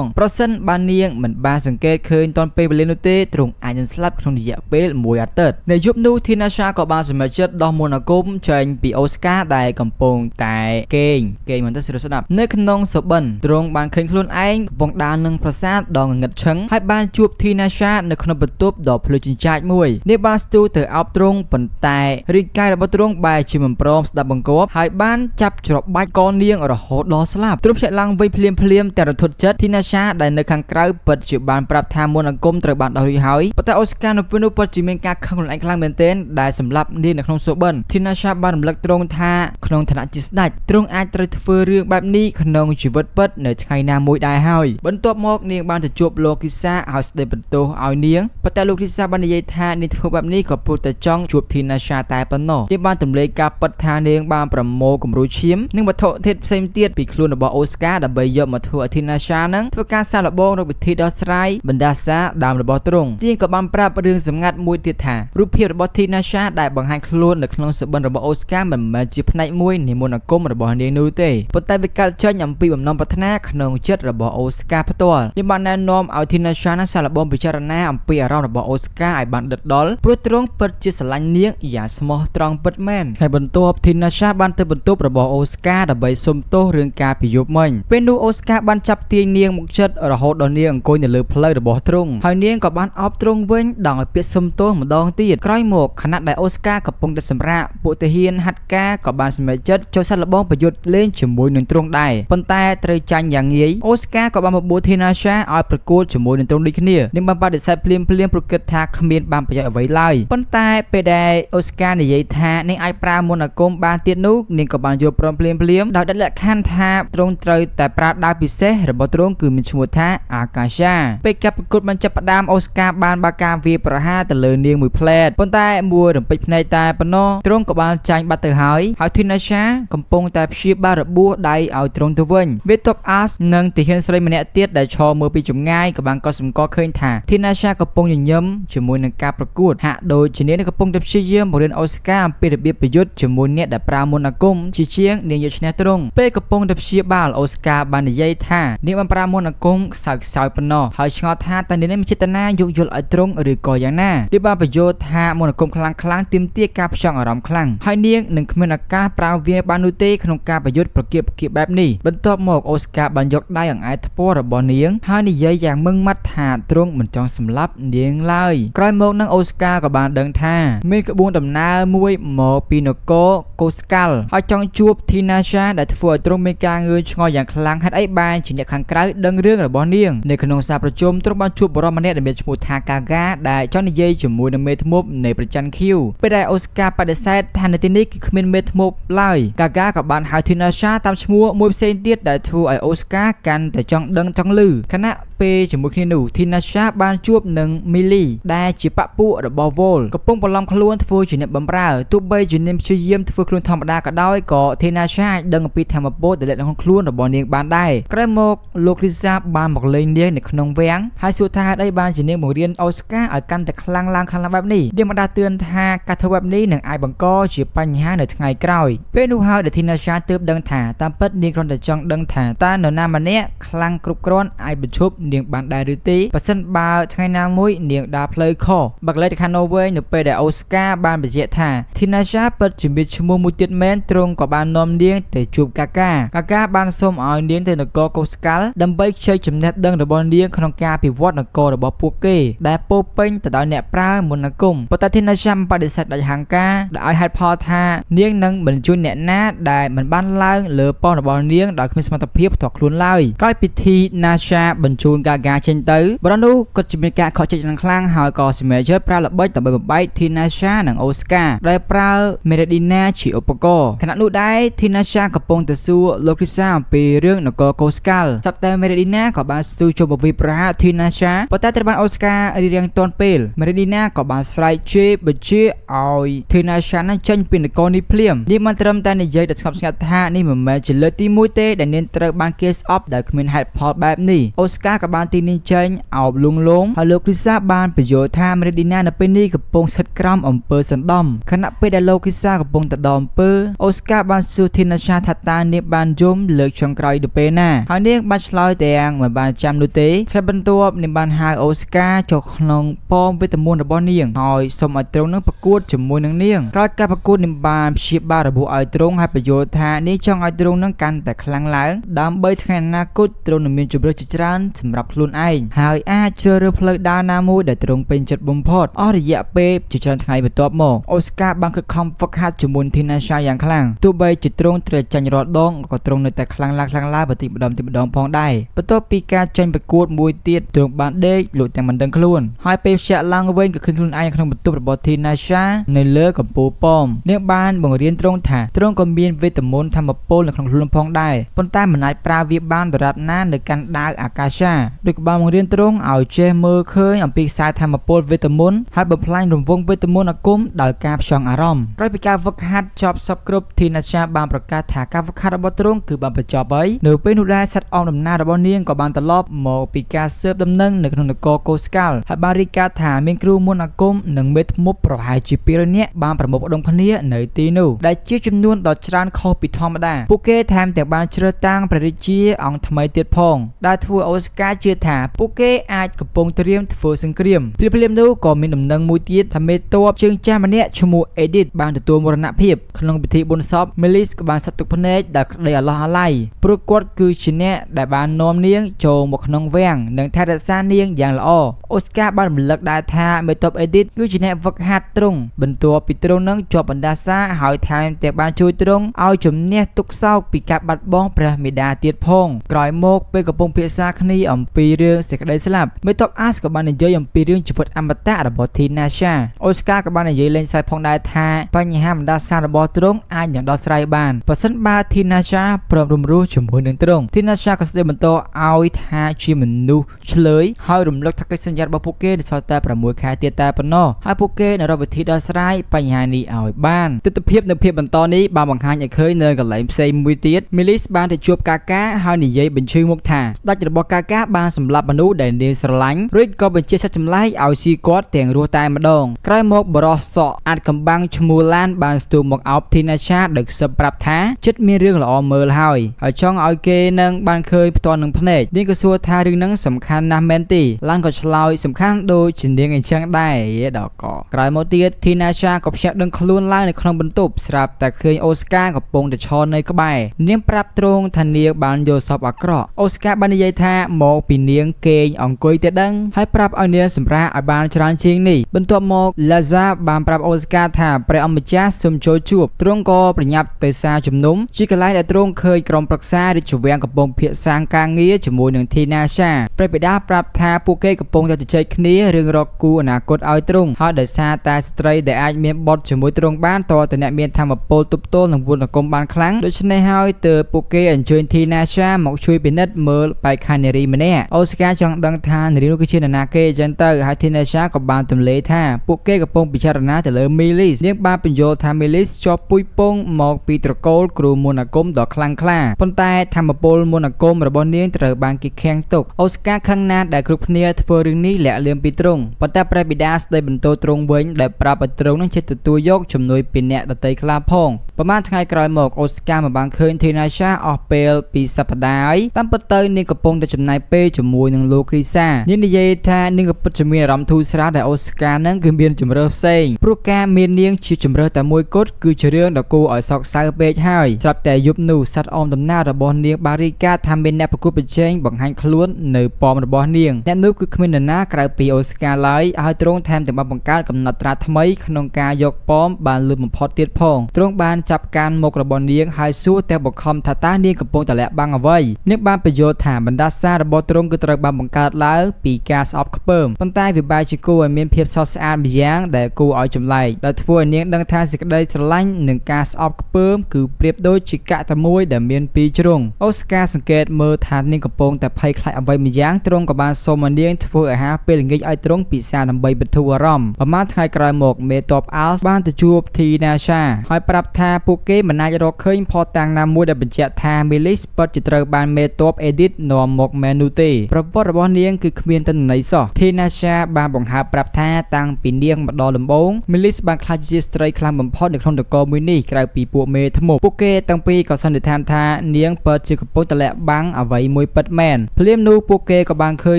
ងប្រសិនបើនាងមិនបានសង្កេតឃើញតនពេលវេលានោះទេទ្រង់អាចនឹងស្លាប់ក្នុងរយៈពេល1អាទិត្យនៅយប់នោះធីណាសាក៏បានសម្រេចចិត្តដោះមន្តអាគមចេញពីអូស្ការដែលកំពុងតែគេងមិនទៅស្រួលស្ដាប់នៅក្នុងសុបិនទ្រង់បានឃើញខ្លួនឯងកំពុងដើរនឹងប្រាសាទដ៏ងងឹតឈឹងហើយបានជួបធីណាសានៅក្នុងបន្ទប់ដ៏ភ្លឺចិញ្ចាចមួយនាងបានស្ទុះទៅអោបទ្រង់ប៉ុន្តែរាងកាយរបស់ទ្រង់បែរជាមិនព្រមស្ដាប់បង្គាប់ហើយបានចាប់ច្របាច់កនាងរហូតដល់ស្លាប់ទ្រង់ភ្ញាក់ឡើងវិញភ្លាមតែរន្ធត់ចិត្តធីណាសាដែលនៅខាងក្រៅពិតជាបានប្រាប់ថាមន្តអាគមត្រូវបានដោះរួចហើយប៉ុន្តែអូស្ការនៅពេលនោះពិតជាមានការខឹងខ្លួនឯងខ្លាំងមែនទែនដែលសម្លាប់នាងនៅក្នុងសុបិនធីណាសាបានរំលឹកទ្រង់ថាក្នុងឋានៈជាស្ដេចទ្រង់អាចត្រូវធ្វើរឿងបែបនេះក្នុងជីវិតពិតនៅថ្ងៃណាមួយដែរហើយបន្ទាប់មកនាងបានទៅជួបលោកគ្រីសាឲ្យស្ដីបន្ទោសឲ្យនាងប៉ុន្តែលោកគ្រីសាបាននិយាយថានាងធ្វើបែបនេះក៏ព្រោះតែចង់ជួបធីណាសាតែប៉ុណ្ណោះនាងបានទម្លាយការពិតថានាងបានប្រមូលគំរូឈាមនិងវត្ថុធាតុផ្សេងទៀតពីខ្លួនរបស់អូស្ការដើម្បីយកមកធ្វើឲ្យធីណាសានឹងធ្វើការសាកល្បងរកវិធីដោះស្រាយបណ្ដាសាដើមរបស់ទ្រង់នាងក៏បានប្រាប់រឿងសម្ងាត់មួយទៀតថារូបភាពរបស់ធីណាសាដែលបង្ហាញខ្លួននៅក្នុងសុបិនរបស់អូស្ការមិនមែនជាផ្នែកមួយនៃមន្តអាគមរបស់នាងនោះទេប៉ុន្តែវាកើតចេញអំពីបំណងប្រាថ្នាក្នុងចិត្តរបស់អូស្ការផ្ទាល់នាងបានណែនាំឲ្យធីណាសាសាកល្បងពិចារណាអំពីអារម្មណ៍របស់អូស្ការឲ្យបានដិតដល់ព្រោះទ្រង់ពិតជាស្រឡាញ់នាងយ៉ាងស្មោះត្រង់ពិតមែនហើយបន្ទាប់ធីណាសាបានទៅបន្ទប់របស់អូស្ការដើម្បីសុំទោសរឿងការពីយប់មិញពេលនោះអូស្ការបានចាប់ទាញនាងមកចិត្តរហូតដល់នាងអង្គុយនៅលើផ្លូវរបស់ទ្រង់ហើយនាងក៏បានអបទ្រង់វិញដោយពាក្យសុំទោសម្ដងទៀតក្រោយមកខណៈដែលអូស្ការកំពុងតែសម្រាកពួកទាហានហាត់ការក៏បានសម្រេចចិត្តចូលសាកល្បងប្រយុទ្ធលេងជាមួយនឹងទ្រង់ដែរប៉ុន្តែត្រូវចាញ់យ៉ាងងាយអូស្ការក៏បានបបួលធីណាសាឲ្យប្រកួតជាមួយនឹងទ្រង់ដូចគ្នានាងបានបដិសេធភ្លាមព្រោះគិតថាគ្មានបានប្រយោជន៍អ្វីឡើយប៉ុន្តែពេលដែលអូស្ការនិយាយថានាងអាចប្រើមន្តអាគមបានទៀតនោះនាងក៏បានយល់ព្រមភ្លាមដោយដាក់លក្ខខណ្ឌថាទ្រង់ត្រូវតែប្រើដាវពិសេសរបស់ទ្រង់គឺមានឈ្មោះថាអាកាសាពេលការប្រកួតបានចាប់ផ្ដើមអូស្ការបានបើកការវាយប្រហារទៅលើនាងមួយផ្លែតប៉ុន្តែមួយរំពេចភ្នែកតែប៉ុណ្ណោះទ្រង់ក៏បានចាញ់បាត់ទៅហើយធីណាសាកំពុងតែព្យាបាលរបួសដៃឲ្យទ្រង់ទៅវិញវាទប់អាសនិងទាហានស្រីម្នាក់ទៀតដែលឈរមើលពីចម្ងាយក៏បានកត់សម្គាល់ឃើញថាធីណាសាកំពុងញញឹមជាមួយនឹងការប្រកួតហាក់ដូចជានាងកំពុងតែព្យាយាមបង្រៀនអូស្ការអំពីរបៀបប្រយុទ្ធជាមួយអ្នកដែលប្រើមន្តអាគមជាជាងនាងយកឈ្នះទ្រង់ពេលកំពុងតែព្យាបាលអូស្ការបាននិយាយថានាងបានប្រើមន្តអាគមខ្សោយប៉ុណ្ណោះហើយឆ្ងល់ថាតើនាងមានចេតនាយោគយល់ឲ្យទ្រង់ឬក៏យ៉ាងណានាងបានបញ្យល់ថាមន្តអាគមខ្លាំងទាមទារការផ្ចង់អារម្មណ៍ខ្លាំងហើយនាងនឹងគ្មានឱកាសប្រើវាបាននោះទេក្នុងការប្រយុទ្ធប្រកៀបបែបនេះបន្ទាប់មកអូស្ការបានយកដៃអង្អែលថ្ពាល់របស់នាងហើយនិយាយយ៉ាងម៉ឺងម៉ាត់ថាទ្រង់មិនចង់សម្លាប់នាងឡើយក្រោយមកនឹងអូស្ការក៏បានដឹងថាមានក្បួនដំណើរមួយមកពីនគរកូស្កាល់ហើយចង់ជួបធីណាសាដែលធ្វើឲ្យទ្រង់មានការងឿងឆ្ងល់យ៉ាងខ្លាំងហេតុអីបានជាអ្នកខាងក្រៅដឹងរឿងរបស់នាងនៅក្នុងសារប្រជុំទ្រង់បានជួបបរិមម្នាក់ដែលមានឈ្មោះថាកាហ្គាដែលចង់និយាយជាមួយនឹងមេធ្មប់នៃប្រច័នឃីវពេលដែលអូស្ការបដិសេធថានៅទីនេះគឺគ្មានមេធ្មប់ឡើយកាហ្គាក៏បានហៅធីណាសាតាមឈ្មោះមួយផ្សេងទៀតដែលធ្វើឲ្យអូស្ការកាន់តែចង់ដឹងចង់ឮខណៈពេលជាមួយគ្នានោះធីណាសាបានជួបនឹងមីលីដែលជាបពុរបស់វ៉លកំពុងបន្លំខ្លួនធ្វើជាអ្នកបម្រើទោះបីជានាងព្យាយាមធ្វើខ្លួនធម្មតាក៏ដោយក៏ធីណាសាអាចដឹងអំពីធម្មពលដែលនៅក្នុងខ្លួនរបស់នាងបានដែរក្រោយមកលោកគ្រីសាបានមកលេងនាងនៅក្នុងវាំងហើយសួរថាហេតុអីបានជានាងបង្រៀនអូស្ការឲ្យកាន់តែខ្លាំងឡើងបែបនេះនាងបានដាស់តឿនថាការធ្វើបែបនេះនឹងអាចបង្កជាបញ្ហានៅថ្ងៃក្រោយពេលនោះហើយដែលធីណាសាទើបដឹងថាតាមពិតនាងគ្រាន់តែចង់ដឹងថាតើនរណាម្នាក់ខ្លាំងគ្រប់គ្រាន់អាចបញ្ឈប់ នាងបានដែរឬទេបើសិនបើថ្ងៃណាមួយនាងដើរផ្លូវខុសបាក់លេតខាណូវេនៅពេលដែលអូស្ការបានបញ្ជាក់ថា Tinasha ពិតជាមានឈ្មោះមួយទៀតមែនទ្រង់ក៏បាននាំនាងទៅជួបកាកាបានសូមឲ្យនាងទៅនគរកូស្កាល់ដើម្បីខ្ចីចំណេះដឹងរបស់នាងក្នុងការពិវត្តនគររបស់ពួកគេដែលពោពេញទៅដោយអ្នកប្រើមន្តអាគមប៉ុន្តែ Tinasha បដិសេធដាច់ហាងការដែលឲ្យហេតុផលថានាងនឹងបញ្ជូនអ្នកណាដែលមិនបានឡើងលើប៉ុស្តិ៍របស់នាងដោយគ្មានសមត្ថភាពផ្ទាល់ខ្លួនឡើយក្រោយពិធី Nasha បញ្ជូនកាចេញទៅបរិនោះក៏ជាមានការខកចិត្តយ៉ាងខ្លាំងហើយក៏ Smager ប្រើល្បិចដើម្បីបំបែក Tinasha និង Oscar ដែលប្រើ Meredina ជាឧបករណ៍ខណៈនោះដែរ Tinasha កំពុងទៅសួរលោក Krisa អំពីរឿងនគរកូស្កាល់សប្តាហ៍ Meredina ក៏បានសួរចូលមកវិប្រា Tinasha ប៉ុន្តែត្រូវបាន Oscar រៀបរៀងទាន់ពេល Meredina ក៏បានស្រែកជេរបញ្ជាឲ្យ Tinasha នឹងចេញពីនគរនេះភ្លាមនាងបានត្រឹមតែនិយាយដល់ស្ងប់ស្ងាត់ថានេះមិនមែនជាលើកទី1ទេដែលនាងត្រូវបានគេស្អប់ដោយគ្មានហេតុផលបែបនេះ Oscar ក៏បានទីនាងចេញអោបលួងលោមហើយលោក Krisa បានបញ្យល់ថា Meredina នៅពេលនេះកំពុងស្ថិតក្រោមអំពើសណ្ដំខណៈពេលដែលលោក Krisa កំពុងទៅដល់អំពើ Oscar បានសួរ Tinasha ថាតើនាងបានយំលើកចុងក្រោយទៅពេលណាហើយនាងបានឆ្លើយទាំងមិនបានចាំនោះទេឆ្លៃបន្ទាប់នាងបានហៅ Oscar ចូលក្នុងប៉មវេទមន្តរបស់នាងហើយសូមឲ្យទ្រង់នឹងប្រកួតជាមួយនឹងនាងក្រោយការប្រកួតនាងបានព្យាបាលរបួសឲ្យទ្រង់ហើយបញ្យល់ថានាងចង់ឲ្យទ្រង់នឹងកាន់តែខ្លាំងឡើងដើម្បីថ្ងៃអនាគតទ្រង់នឹងមានជម្រើសជាច្រើនសម្រាប់ខ្លួនឯងហើយអាចជ្រើសរើសផ្លូវដើរណាមួយដែលទ្រង់ពេញចិត្តបំផុតអស់រយៈពេលជាច្រើនថ្ងៃបន្ទាប់មក Oscar បានខិតខំហ្វឹកហាត់ជាមួយ Tinasha យ៉ាងខ្លាំងទោះបីជាទ្រង់ត្រូវចាញ់រាល់ដងក៏ទ្រង់នៅតែខ្លាំងឡើងបន្តិចម្ដងផងដែរបន្ទាប់ពីការចាញ់ប្រកួតមួយទៀតទ្រង់បានដេកលក់តែមិនដឹងខ្លួនហើយពេលភ្ជាប់ឡើងវិញក៏ឃើញខ្លួនឯងក្នុងបន្ទប់របស់ Tinasha នៅលើកំពូលប៉មនាងបានបង្រៀនទ្រង់ថាទ្រង់ក៏មានវេទមន្តធម្មពលនៅក្នុងខ្លួនផងដែរប៉ុន្តែមិនអាចប្រើវាបានដរាបណានៅកាន់ដាវអាកាសាដូចក៏បានបង្រៀនទ្រង់ឲ្យចេះមើលឃើញអំពីខ្សែធម្មពលវេទមន្តហើយបំផ្លាញរង្វង់វេទមន្តអាគមដោយការផ្ចង់អារម្មណ៍ក្រោយពីការហ្វឹកហាត់ចប់សពគ្រប់ Tinasha បានប្រកាសថាការហ្វឹកហាត់របស់ទ្រង់គឺបានបញ្ចប់ហើយនៅពេលនោះដែរសត្វអមដំណើររបស់នាងក៏បានត្រឡប់មកពីការស៊ើបដំណឹងនៅក្នុងនគរកូស្កាល់ហើយបានរាយការណ៍ថាមានគ្រូមន្តអាគមនិងមេធ្មប់ប្រហែលជា200នាក់បានប្រមូលផ្ដុំគ្នានៅទីនោះដែលជាចំនួនដ៏ច្រើនខុសពីធម្មតាពួកគេថែមទាំងបានជ្រើសតាំងព្រះរាជាអង្គថ្មីទៀតផងដែលធ្វើឲ្យ Oscar ជឿថាពួកគេអាចកំពុងត្រៀមធ្វើសង្គ្រាមភ្លាមៗនោះក៏មានដំណឹងមួយទៀតថាមេទ័ពជើងចាស់ម្នាក់ឈ្មោះ Edith បានទទួលមរណភាពក្នុងពិធីបុណ្យសព Melis ក៏បានសត្វទុកភ្នែកដែលក្តីអាឡោះអាល័យព្រោះគាត់គឺជាអ្នកដែលបាននាំនាងចូលមកក្នុងវាំងនិងថែរក្សានាងយ៉ាងល្អ Oscar បានរំលឹកដែរថាមេទ័ព Edith គឺជាអ្នកហ្វឹកហាត់ទ្រង់បន្ទាប់ពីទ្រង់នឹងជាប់បណ្ដាសាហើយថែមទាំងបានជួយទ្រង់ឲ្យជំនះទុក្ខសោកពីការបាត់បង់ព្រះមេដាទៀតផងក្រោយមកពេលកំពុងពិភាក្សាគ្នាអំពីរឿងសេចក្តីស្លាប់មេទ័ព Ash ក៏បាននិយាយអំពីរឿងជីវិតអមតៈរបស់ Tinasha Oscar ក៏បាននិយាយលេងសើចផងដែរថាបញ្ហាបណ្ដាសារបស់ទ្រង់អាចនឹងដោះស្រាយបានប្រសិនបើ Tinasha ព្រមរំលោះជាមួយនឹងទ្រង់ Tinasha ក៏ស្ដីបន្តឲ្យថាជាមនុស្សឆ្លើយហើយរំលឹកថាកិច្ចសន្យារបស់ពួកគេនៅសល់តែ6ខែទៀតតែប៉ុណ្ណោះហើយពួកគេនឹងរកវិធីដោះស្រាយបញ្ហានេះឲ្យបានទស្សនភាពនៅភាពបន្តនេះបានបង្ហាញឲ្យឃើញនៅកន្លែងផ្សេងមួយទៀត Melis បានទៅជួបកាកាហើយនិយាយបញ្ជូមុខថាស្ដេចរបស់កាកាបានសម្លាប់មនុស្សដែលនាងស្រឡាញ់រួចក៏បញ្ជាសត្វចម្លែកឲ្យស៊ីគាត់ទាំងរស់តែម្ដងក្រោយមកបរោះសក់អាចកំបាំងឈ្មោះឡានបានស្ទុះមកអោប Tinasha ដោយខ្សឹបប្រាប់ថាចិត្តមានរឿងល្អមើលហើយចង់ឲ្យគេនឹងបានឃើញផ្ទាល់នឹងភ្នែកនាងក៏សួរថារឿងហ្នឹងសំខាន់ណាស់មែនទេឡានក៏ឆ្លើយសំខាន់ដូចជានាងអញ្ចឹងដែរដល់កក្រោយមកទៀត Tinasha ក៏ភ្ញាក់ដឹងខ្លួនឡើងនៅក្នុងបន្ទប់ស្រាប់តែឃើញ Oscar កំពុងតែឈរនៅក្បែរនាងប្រាប់ទ្រង់ថានាងបានយកសពអាក្រក់ Oscar បាននិយាយថាមកពីនាងគេងអង្គុយតែដឹងហើយប្រាប់ឲ្យនាងសម្រាកឲ្យបានច្រើនជាងនេះបន្ទាប់មក Laza បានប្រាប់ Oscar ថាព្រះអម្ចាស់សូមចូលជួបទ្រង់ក៏ប្រញាប់ទៅសារជំនុំជាកន្លែងដែលទ្រង់ឃើញក្រុមប្រឹក្សារាជវាំងកំពុងភាសាការងារជាមួយនឹង Tinasha ព្រះបិតាប្រាប់ថាពួកគេកំពុងតែជជែកគ្នារឿងរកគូអនាគតឲ្យទ្រង់ហើយដោយសារតែស្ត្រីដែលអាចមានបុត្រជាមួយទ្រង់បានតើតអ្នកមានធម៌ពលទប់ទល់នឹងវណ្ណកុំបានខ្លាំងដូច្នេះហើយទើបពួកគេអញ្ជើញ Tinasha មកជួយពិនិត្យមើលបែកខាននារីម្នាក់ Oscar ចង់ដឹងថានារីនោះគឺជានរណាគេអញ្ចឹងទៅហើយ Tinasha ក៏បានទម្លាយថាពួកគេកំពុងពិចារណាទៅលើ Melis នាងបានបញ្យល់ថា Melis ជាប់ពុយពងមកពីត្រកូលគ្រូមន្តអាគមដ៏ខ្លាំងក្លាប៉ុន្តែធម្មពលមន្តអាគមរបស់នាងត្រូវបានគេឃាំងទុក Oscar ខឹងណាស់ដែលគ្រប់គ្នាធ្វើរឿងនេះលាក់លៀមពីទ្រង់ប៉ុន្តែព្រះបិតាស្ដីបន្ទោទ្រង់វិញដែលប្រាប់ឲ្យទ្រង់នឹងចិត្តទទួលយកជំនួយពីអ្នកដទៃខ្លះផង ប្រមាណថ្ងៃក្រោយមកអូស្ការមិនបានឃើញធីណាសាអស់ពេលពីសប្តាហ៍ហើយតាមពិតទៅនាងកំពុងតែចំណាយពេលជាមួយនឹងលោកគ្រីសានាងនិយាយថានាងក៏ពិតជាមានអារម្មណ៍ធូរស្រាលដែលអូស្ការនឹងគឺមានជំរឿផ្សេងព្រោះការមាននាងជាជំរឿតែមួយគត់គឺជារឿងដ៏គួរឲ្យសោកសៅពេកហើយស្រាប់តែយប់នោះសត្វអមដំណើររបស់នាងបារីកាថាមានអ្នកប្រកួតប្រជែងបង្ហាញខ្លួននៅប៉មរបស់នាងអ្នកនោះគឺគ្មាននរណាក្រៅពីអូស្ការឡើយហើយទ្រង់ថែមទាំងបានបង្កើតកំណត់ត្រាថ្មីក្នុងការយកប៉មបានលឿនបំផុតទៀតផងទ្រង់បានចាប់កាន់មុខរបស់នាងហើយសួរតែបង្ខំថាតើនាងកំពុងតែលាក់បាំងអ្វីនាងបានបញ្យល់ថាបណ្ដាសារបស់ទ្រង់គឺត្រូវបានបង្កើតឡើងពីការស្អប់ខ្ពើមប៉ុន្តែវាបែរជាគួរឲ្យមានភាពស្រស់ស្អាតម្យ៉ាងដែលគួរឲ្យចម្លែកដែលធ្វើឲ្យនាងដឹងថាសេចក្តីស្រឡាញ់និងការស្អប់ខ្ពើមគឺប្រៀបដូចជាកាក់តែមួយដែលមានពីរជ្រុងអូស្ការសង្កេតមើលថានាងកំពុងតែភ័យខ្លាចអ្វីម្យ៉ាងទ្រង់ក៏បានសូមឲ្យនាងធ្វើអាហារពេលល្ងាចឲ្យទ្រង់ពិសាដើម្បីបន្ធូរអារម្មណ៍ប្រហែលថ្ងៃក្រោយមកមេតបអាល់បានទៅជួបធីណាសាហើយប្រាប់ថាពួកគេមិនអាចរកឃើញផតតាំងណាមួយដែលបញ្ជាក់ថាមីលីសពិតជាត្រូវបានមេតបអេឌីតនាំមកមែននោះទេប្រវត្តិរបស់នាងគឺគ្មានទិន្នន័យសោះធីណាសាបានបង្ហើបប្រាប់ថាតាំងពីនាងម្ដងដំបូងមីលីសបានខ្លាចជាស្ត្រីខ្លាំងបំផុតនៅក្នុងនគរមួយនេះក្រៅពីពួកមេធ្មប់ពួកគេទាំងពីរក៏សន្និដ្ឋានថានាងពិតជាកំពុងតែលាក់បាំងអ្វីមួយពិតមែនភ្លាមនោះពួកគេក៏បានឃើញ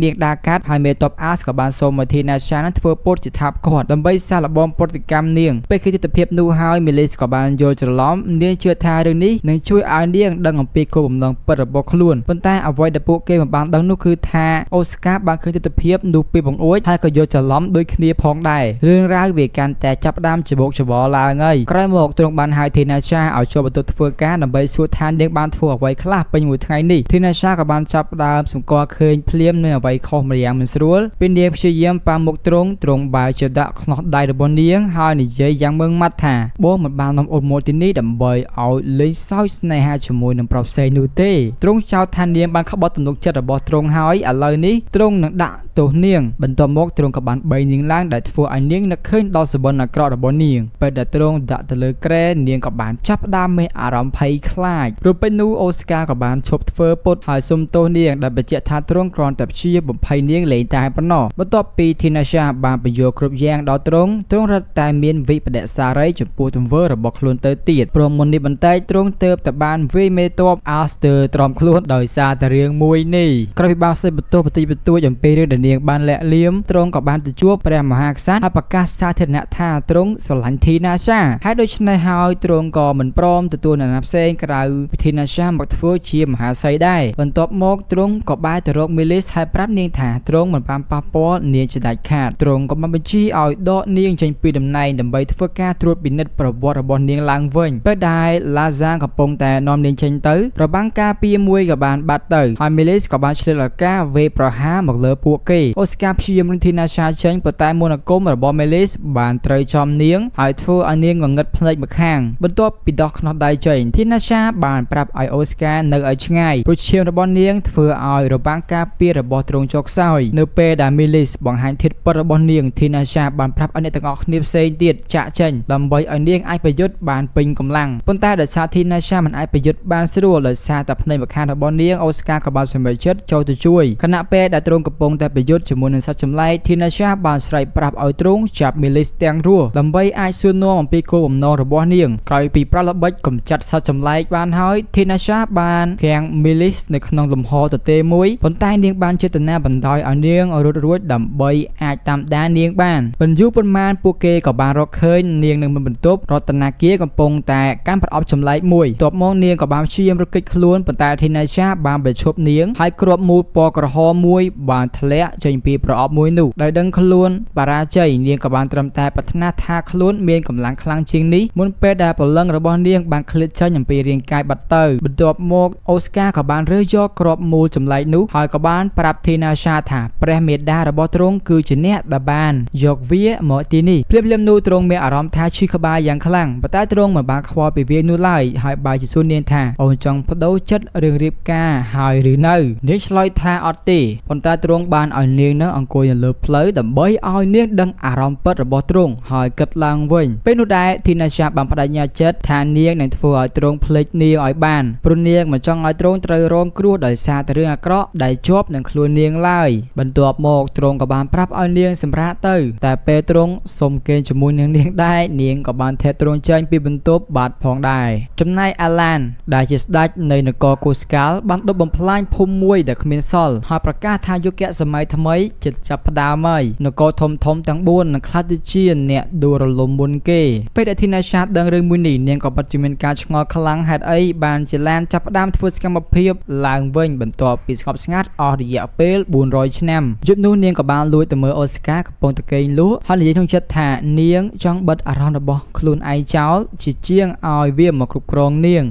នាងដាកាត់ហើយមេតបអាសក៏បានសូមឲ្យធីណាសាធ្វើពុតជាថាបគាត់ដើម្បីសាកល្បងប្រតិកម្មនាងពេលឃើញទស្សនភាពនោះហើយមីលីសក៏បានយល់ច្រឡំនាងជឿថារឿងនេះនឹងជួយឲ្យនាងដឹងអំពីគោលបំណងពិតរបស់ខ្លួនប៉ុន្តែអ្វីដែលពួកគេមិនបានដឹងនោះគឺថាអូស្ការបានឃើញទស្សនភាពនោះពីបង្អួចហើយក៏យល់ច្រឡំដូចគ្នាផងដែររឿងរ៉ាវវាកាន់តែចាប់ផ្ដើមច្បោកច្បល់ឡើងហើយក្រោយមកទ្រង់បានហៅធីណាសាឲ្យចូលបន្ទប់ធ្វើការដើម្បីសួរថានាងបានធ្វើអ្វីខ្លះពេញមួយថ្ងៃនេះធីណាសាក៏បានចាប់ផ្ដើមសម្គាល់ឃើញភ្លាមនៅអ្វីខុសម្យ៉ាងមិនស្រួលពេលនាងព្យាយាមប៉ាមុខទ្រង់បែរជាដាក់ខ្នោះដៃរបស់នាងហើយនិយាយយ៉ាងម៉ឺងម៉ាត់ថាបងមិនបាននាំអូនមកទីនេះដើម្បីឲ្យលេងសើចស្នេហាជាមួយនឹងប្រុសផ្សេងនោះទេទ្រង់ចោទថានាងបានក្បត់ទំនុកចិត្តរបស់ទ្រង់ហើយឥឡូវនេះទ្រង់នឹងដាក់ទោសនាងបន្ទាប់មកទ្រង់ក៏បានបីនាងឡើងដែលធ្វើឲ្យនាងនឹកឃើញដល់សុបិនអាក្រក់របស់នាងពេលដែលទ្រង់ដាក់ទៅលើក្រែនាងក៏បានចាប់ផ្ដើមមានអារម្មណ៍ភ័យខ្លាចរួចពេលនោះអូស្ការក៏បានឈប់ធ្វើពុតហើយសុំទោសនាងដែលបញ្ជាក់ថាទ្រង់គ្រាន់តែព្យាបំភ័យនាងលេងតែប៉ុណ្ណោះបន្ទាប់ពីធីណាសាបានបញ្យល់គ្រប់យ៉ាងដល់ទ្រង់រត់តែមានវិបដិសារីចំពោះទង្វើរបស់ខ្លួនទៅទៀតព្រមមុននេះបន្តិចទ្រង់ទៅតែបានវាយមេតបអាស្ទ័រទ្រាំខ្លួនដោយសារតែរឿងមួយនេះក្រោយពីបានសេចបន្ទោសបន្តិចបន្តួចអំពីរឿងដែលនាងបានលាក់លៀមទ្រង់ក៏បានទៅជួបព្រះមហាក្សត្រហើយប្រកាសសាធារណៈថាទ្រង់ស្រឡាញ់ធីណាសាហើយដូច្នេះហើយទ្រង់ក៏មិនព្រមទទួលនរណាផ្សេងក្រៅពីធីណាសាមកធ្វើជាមហាសីដែរបន្ទាប់មកទ្រង់ក៏បែរទៅរកមីលីសហើយប្រាប់នាងថាទ្រង់មិនបានប៉ះពាល់នាងជាដាច់ខាតទ្រង់ក៏បានបញ្ជាឲ្យដកនាងចេញពីតំណែងដើម្បីធ្វើការត្រួតពិនិត្យប្រវត្តិរបស់នាងឡើងវិញពេលដែលឡាហ្សាកំពុងតែនាំនាងចេញទៅរបាំងការពារមួយក៏បានបាត់ទៅហើយមីលីសក៏បានឆ្លៀតឱកាសវេប្រហារមកលើពួកគេអូស្ការព្យាយាមរំធីណាសាចេញប៉ុន្តែមន្តអាគមរបស់មីលីសបានត្រូវចំនាងហើយធ្វើឲ្យនាងងងឹតភ្នែកម្ខាងបន្ទាប់ពីដោះខ្នោះដៃចេញធីណាសាបានប្រាប់ឲ្យអូស្ការនៅឲ្យឆ្ងាយព្រោះឈាមរបស់នាងធ្វើឲ្យរបាំងការពាររបស់ទ្រង់ចុកខ្សោយនៅពេលដែលមីលីសបង្ហាញធាតុពិតរបស់នាងធីណាសាបានប្រាប់ឲ្យអ្នកទាំងអស់គ្នាផ្សេងទៀតចាក់ចេញដើម្បីឲ្យនាងអាចប្រយុទ្ធបានពេញកម្លាំងប៉ុន្តែដោយសារធីណាសាមិនអាចប្រយុទ្ធបានស្រួលដោយសារតែភ្នែកម្ខាងរបស់នាងអូស្ការក៏បានសម្រេចចិត្តចូលទៅជួយខណៈពេលដែលទ្រង់កំពុងតែប្រយុទ្ធជាមួយនឹងសត្វចម្លែកធីណាសាបានស្រែកប្រាប់ឲ្យទ្រង់ចាប់មីលីសទាំងរស់ដើម្បីអាចសួរនាំអំពីគោលបំណងរបស់នាងក្រោយពីប្រឡល្បិចកំចាត់សត្វចម្លែកបានហើយធីណាសាបានខាំងមីលីសនៅក្នុងលំហទទេមួយប៉ុន្តែនាងបានចេតនាបណ្ដោយឲ្យនាងរត់រួចដើម្បីអាចតាមដាននាងបានមិនយូរប៉ុន្មានពួកគេក៏បានរកឃើញនាងនឹងមានបន្ទប់រតនាគារកំពុងតែកាន់ប្រអប់ចម្លែកមួយទើបមកនាងក៏បានព្យាយាមរត់គេចខ្លួនប៉ុន្តែធីណាសាបានបញ្ឈប់នាងហើយគ្រាប់មូលពណ៌ក្រហមមួយបានធ្លាក់ចេញពីប្រអប់មួយនោះដោយដឹងខ្លួនបរាជ័យនាងក៏បានត្រឹមតែប្រាថ្នាថាខ្លួនមានកម្លាំងខ្លាំងជាងនេះមុនពេលដែលព្រលឹងរបស់នាងបានឃ្លាតចេញអំពីរាងកាយបាត់ទៅបន្ទាប់មកអូស្ការក៏បានរើសយកគ្រាប់មូលចម្លែកនោះហើយក៏បានប្រាប់ធីណាសាថាព្រះមេដារបស់ទ្រង់គឺជាអ្នកដែលបានយកវាមកទីនេះភ្លាមនោះទ្រង់មានអារម្មណ៍ថាឈឺក្បាលយ៉ាងខ្លាំងប៉ុន្តែទ្រង់មិនបានខ្វល់ពីវានោះឡើយហើយបែរជាសួរនាងថាអូនចង់បដូរចិត្តរឿងរៀបការហើយឬនៅនាងឆ្លើយថាអត់ទេប៉ុន្តែទ្រង់បានឲ្យ ឲ្យនាងនឹងអង្គុយនៅលើផ្លូវដើម្បីឲ្យនាងដឹងអារម្មណ៍ពិតរបស់ទ្រង់ហើយគិតឡើងវិញពេលនោះដែរធីណាសាបានបដិញ្ញាចិត្តថានាងនឹងធ្វើឲ្យទ្រង់ភ្លេចនាងឲ្យបានព្រោះនាងមិនចង់ឲ្យទ្រង់ត្រូវរងគ្រោះដោយសារតែរឿងអាក្រក់ដែលជាប់នឹងខ្លួននាងឡើយបន្ទាប់មកទ្រង់ក៏បានប្រាប់ឲ្យនាងសម្រាកទៅតែពេលទ្រង់សុំគេងជាមួយនឹងនាងដែរនាងក៏បានធាក់ទ្រង់ចេញពីបន្ទប់បាត់ផងដែរចំណែកអាឡានដែលជាស្ដេចនៃនគរកូស្កាល់បានដុតបំផ្លាញភូមិមួយដែលគ្មានសល់ហើយប្រកាសថាយុគសម័យថ្មីជិតចាប់ផ្ដើមហើយនគរធំទាំង4នឹងក្លាយទៅជាអ្នកដួលរលំមុនគេពេលដែលធីណាសាដឹងរឿងមួយនេះនាងក៏ពិតជាមានការឆ្ងល់ខ្លាំងហេតុអីបានជាឡានចាប់ផ្ដើមធ្វើសកម្មភាពឡើងវិញបន្ទាប់ពីស្ងប់ស្ងាត់អស់រយៈពេល400ឆ្នាំយប់នោះនាងក៏បានលួចទៅមើលអូស្ការកំពុងតែគេងលក់ហើយនិយាយក្នុងចិត្តថានាងចង់បិទអារម្មណ៍របស់ខ្លួនឯងចោលជាជាងឲ្យវាមកគ្រប់គ្រងនាង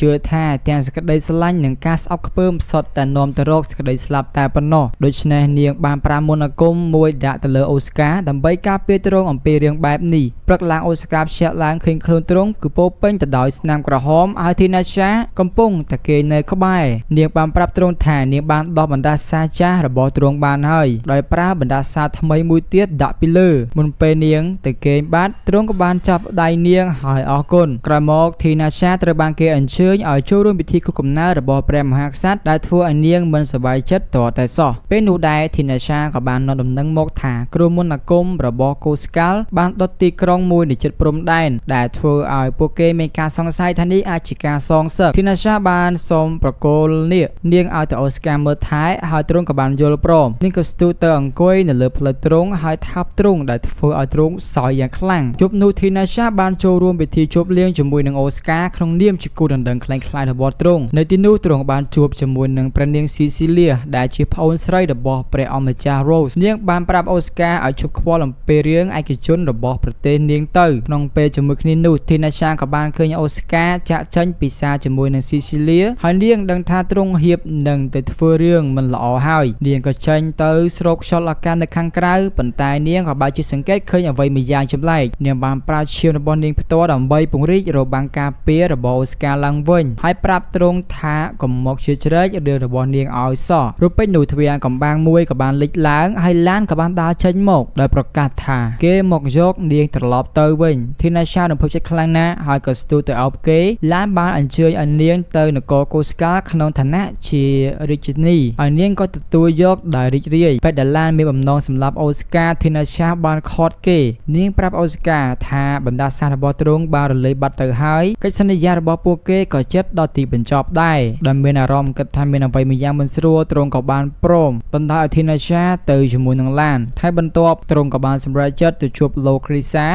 ជឿថាទាំងសេចក្តីស្រឡាញ់និងការស្អប់ខ្ពើមសុទ្ធតែនាំទៅរកសេចក្តីស្លាប់តែប៉ុណ្ណោះដូច្នេះនាងបានប្រាមន្តអាគមមួយដាក់ទៅលើអូស្ការដើម្បីការពារទ្រង់អំពីរឿងបែបនេះព្រឹកឡើងអូស្ការភ្ញាក់ឡើងឃើញខ្លួនទ្រង់គឺពោពេញទៅដោយស្នាមក្រហមហើយធីណាសាកំពុងតែគេងនៅក្បែរនាងបានប្រាប់ទ្រង់ថានាងបានដោះបណ្ដាសាចាស់របស់ទ្រង់បានហើយដោយប្រើបណ្ដាសាថ្មីមួយទៀតដាក់ពីលើមុនពេលនាងទៅគេងបាត់ទ្រង់ក៏បានចាប់ដៃនាងហើយអរគុណក្រោយមកធីណាសាត្រូវបានគេអញ្ជើញឲ្យចូលរួមពិធីខួបកំណើតរបស់ព្រះមហាក្សត្រដែលធ្វើឲ្យនាងមិនសប្បាយចិត្តតតែសោះពេលនោះដែរធីណាសាក៏បាននាំដំណឹងមកថាគ្រោះមន្តអាគមរបស់កូស្កាល់បានដុតទីក្រុងមួយនៅជិតព្រំដែនដែលធ្វើឲ្យពួកគេមានការសង្ស័យថានេះអាចជាការសងសឹកធីណាសាបានសូមប្រគល់នាងឲ្យទៅអូស្ការមើលថែហើយទ្រង់ក៏បានយល់ព្រមនាងក៏ស្ទុះទៅអង្គុយនៅលើផ្លូវទ្រង់ហើយថាបទ្រង់ដែលធ្វើឲ្យទ្រង់សោយយ៉ាងខ្លាំងយប់នោះធីណាសាបានចូលរួមពិធីជប់លៀងជាមួយនឹងអូស្ការក្នុងនាមជាគូដណ្ដឹងខ្លាំងៗរបស់ទ្រង់នៅទីនោះទ្រង់បានជួបជាមួយនឹងព្រះនាងស៊ីស៊ីលាដែលជាប្អូនស្រីរបស់ព្រះអម្ចាស់ Rose នាងបានប្រាប់អូស្ការឲ្យជប់ខ្វល់អំពីរឿងឯកជនរបស់ប្រទេសនាងទៅក្នុងពេលជាមួយគ្នានោះធីណាសាក៏បានឃើញអូស្ការចាក់ចេញពីសារជាមួយនឹងស៊ីស៊ីលាហើយនាងដឹងថាទ្រង់ហៀបនឹងទៅធ្វើរឿងមិនល្អហើយនាងក៏ចេញទៅស្រូបខ្យល់អាកាសនៅខាងក្រៅប៉ុន្តែនាងក៏បានជាសង្កេតឃើញអ្វីមួយយ៉ាងចម្លែកនាងបានប្រើឈាមរបស់នាងផ្ទាល់ដើម្បីពង្រីករបាំងការពាររបស់អូស្ការឡើងវិញហើយប្រាប់ទ្រង់ថាកុំមកជឿជ្រែករឿងរបស់នាងឲ្យសោះរូបពេជ្រនោះទ្វារកំបាំងមួយក៏បានលេចឡើងហើយឡានក៏បានដើរចេញមកដោយប្រកាសថាគេមកយកនាងត្រឡប់ទៅវិញធីណាសារំភើបចិត្តខ្លាំងណាស់ហើយក៏ស្ទុះទៅអោបគេឡានបានអញ្ជើញឲ្យនាងទៅនគរកូស្កាល់ក្នុងឋានៈជារាជនីហើយនាងក៏ទទួលយកដោយរីករាយពេលដែលឡានមានបំណងសម្លាប់អូស្ការធីណាសាបានខត់គេនាងប្រាប់អូស្ការថាបណ្ដាសាសរបស់ទ្រង់បានរលាយបាត់ទៅហើយកិច្ចសន្យារបស់ពួកគេក៏ជិតដល់ទីបញ្ចប់ដែរដោយមានអារម្មណ៍គិតថាមានអ្វីមួយយ៉ាងមិនស្រួលទ្រង់ក៏បានព្រមបណ្ដាឲ្យធីណាសាទៅជាមួយនឹងឡានថ្ងៃបន្ទាប់ទ្រង់ក៏បានសម្រេចចិត្តទៅជួបលោកគ្រីសា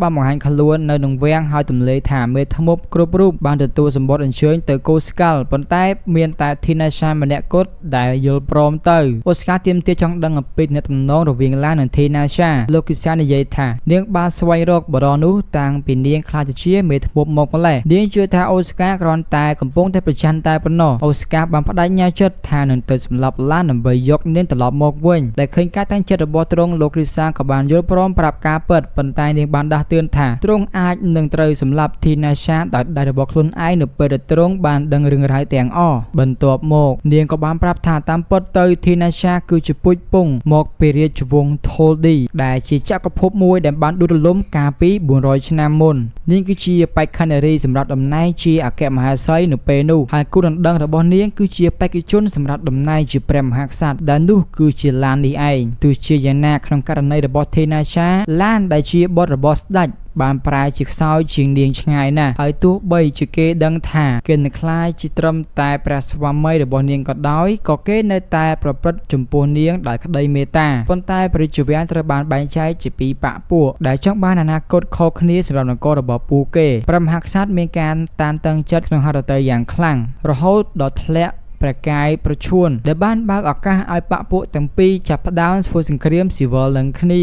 បានបង្ហាញខ្លួននៅក្នុងវាំងហើយទម្លាយថាមេធ្មប់គ្រប់រូបបានទទួលសម្បត្តិអញ្ជើញទៅកូស្កាល់ប៉ុន្តែមានតែធីណាសាម្នាក់គត់ដែលយល់ព្រមទៅអូស្ការទាមទារចង់ដឹងអំពីទំនាក់ទំនងរវាងឡាននិងធីណាសាលោកគ្រីសានិយាយថានាងបានស្វែងរកបរិនោះតាំងពីនាងខ្លាចជាមេធ្មប់មកម្លេះនាងជឿថាអូស្ការគ្រាន់តែកំពុងតែប្រច័ណ្ឌតែប៉ុណ្ណោះអូស្ការបានបដិញ្ញាចិត្តថានឹងទៅសម្លាប់ឡានដើម្បីយកនាងត្រឡប់មកវិញដែលឃើញការតាំងចិត្តរបស់ទ្រង់លោកគ្រីសាក៏បានយល់ព្រមប្រាប់ការពិតប៉ុន្តែនាងបានដាស់តឿនថាទ្រង់អាចនឹងត្រូវសម្លាប់ធីណាសាដោយដៃរបស់ខ្លួនឯងនៅពេលដែលទ្រង់បានដឹងរឿងរ៉ាវទាំងអស់បន្ទាប់មកនាងក៏បានប្រាប់ថាតាមពិតទៅធីណាសាគឺជាពូជពង្សមកពីរាជវង្ស Toldi ដែលជាចក្រភពមួយដែលបានដួលរលំកាលពី400ឆ្នាំមុននាងគឺជាបេក្ខនារីសម្រាប់តំណែងជាអគ្គមហេសីនៅពេលនោះហើយគូដណ្ដឹងរបស់នាងគឺជាបេក្ខជនសម្រាប់តំណែងជាព្រះមហាក្សត្រដែលនោះគឺជាឡាននេះឯងទោះជាយ៉ាងណាក្នុងករណីរបស់ធីណាសាឡានដែលជាបុត្ររបស់ស្ដេចបានប្រែជាខ្សោយជាងនាងឆ្ងាយណាស់ហើយទោះបីជាគេដឹងថាគេនឹងខ្លាចជាត្រឹមតែព្រះស្វាមីរបស់នាងក៏ដោយក៏គេនៅតែប្រព្រឹត្តចំពោះនាងដោយក្តីមេត្តាប៉ុន្តែព្រះរាជវាំងត្រូវបានបែងចែកជាពីរបកពួកដែលចង់បានអនាគតខុសគ្នាសម្រាប់នគររបស់ពួកគេព្រះមហាក្សត្រមានការតានតឹងចិត្តក្នុងហឫទ័យយ៉ាងខ្លាំងរហូតដល់ធ្លាក់ព្រះកាយប្រឈួនដែលបានបើកឱកាសឲ្យបកពួកទាំងពីរចាប់ផ្ដើមធ្វើសង្គ្រាមស៊ីវិលនឹងគ្នា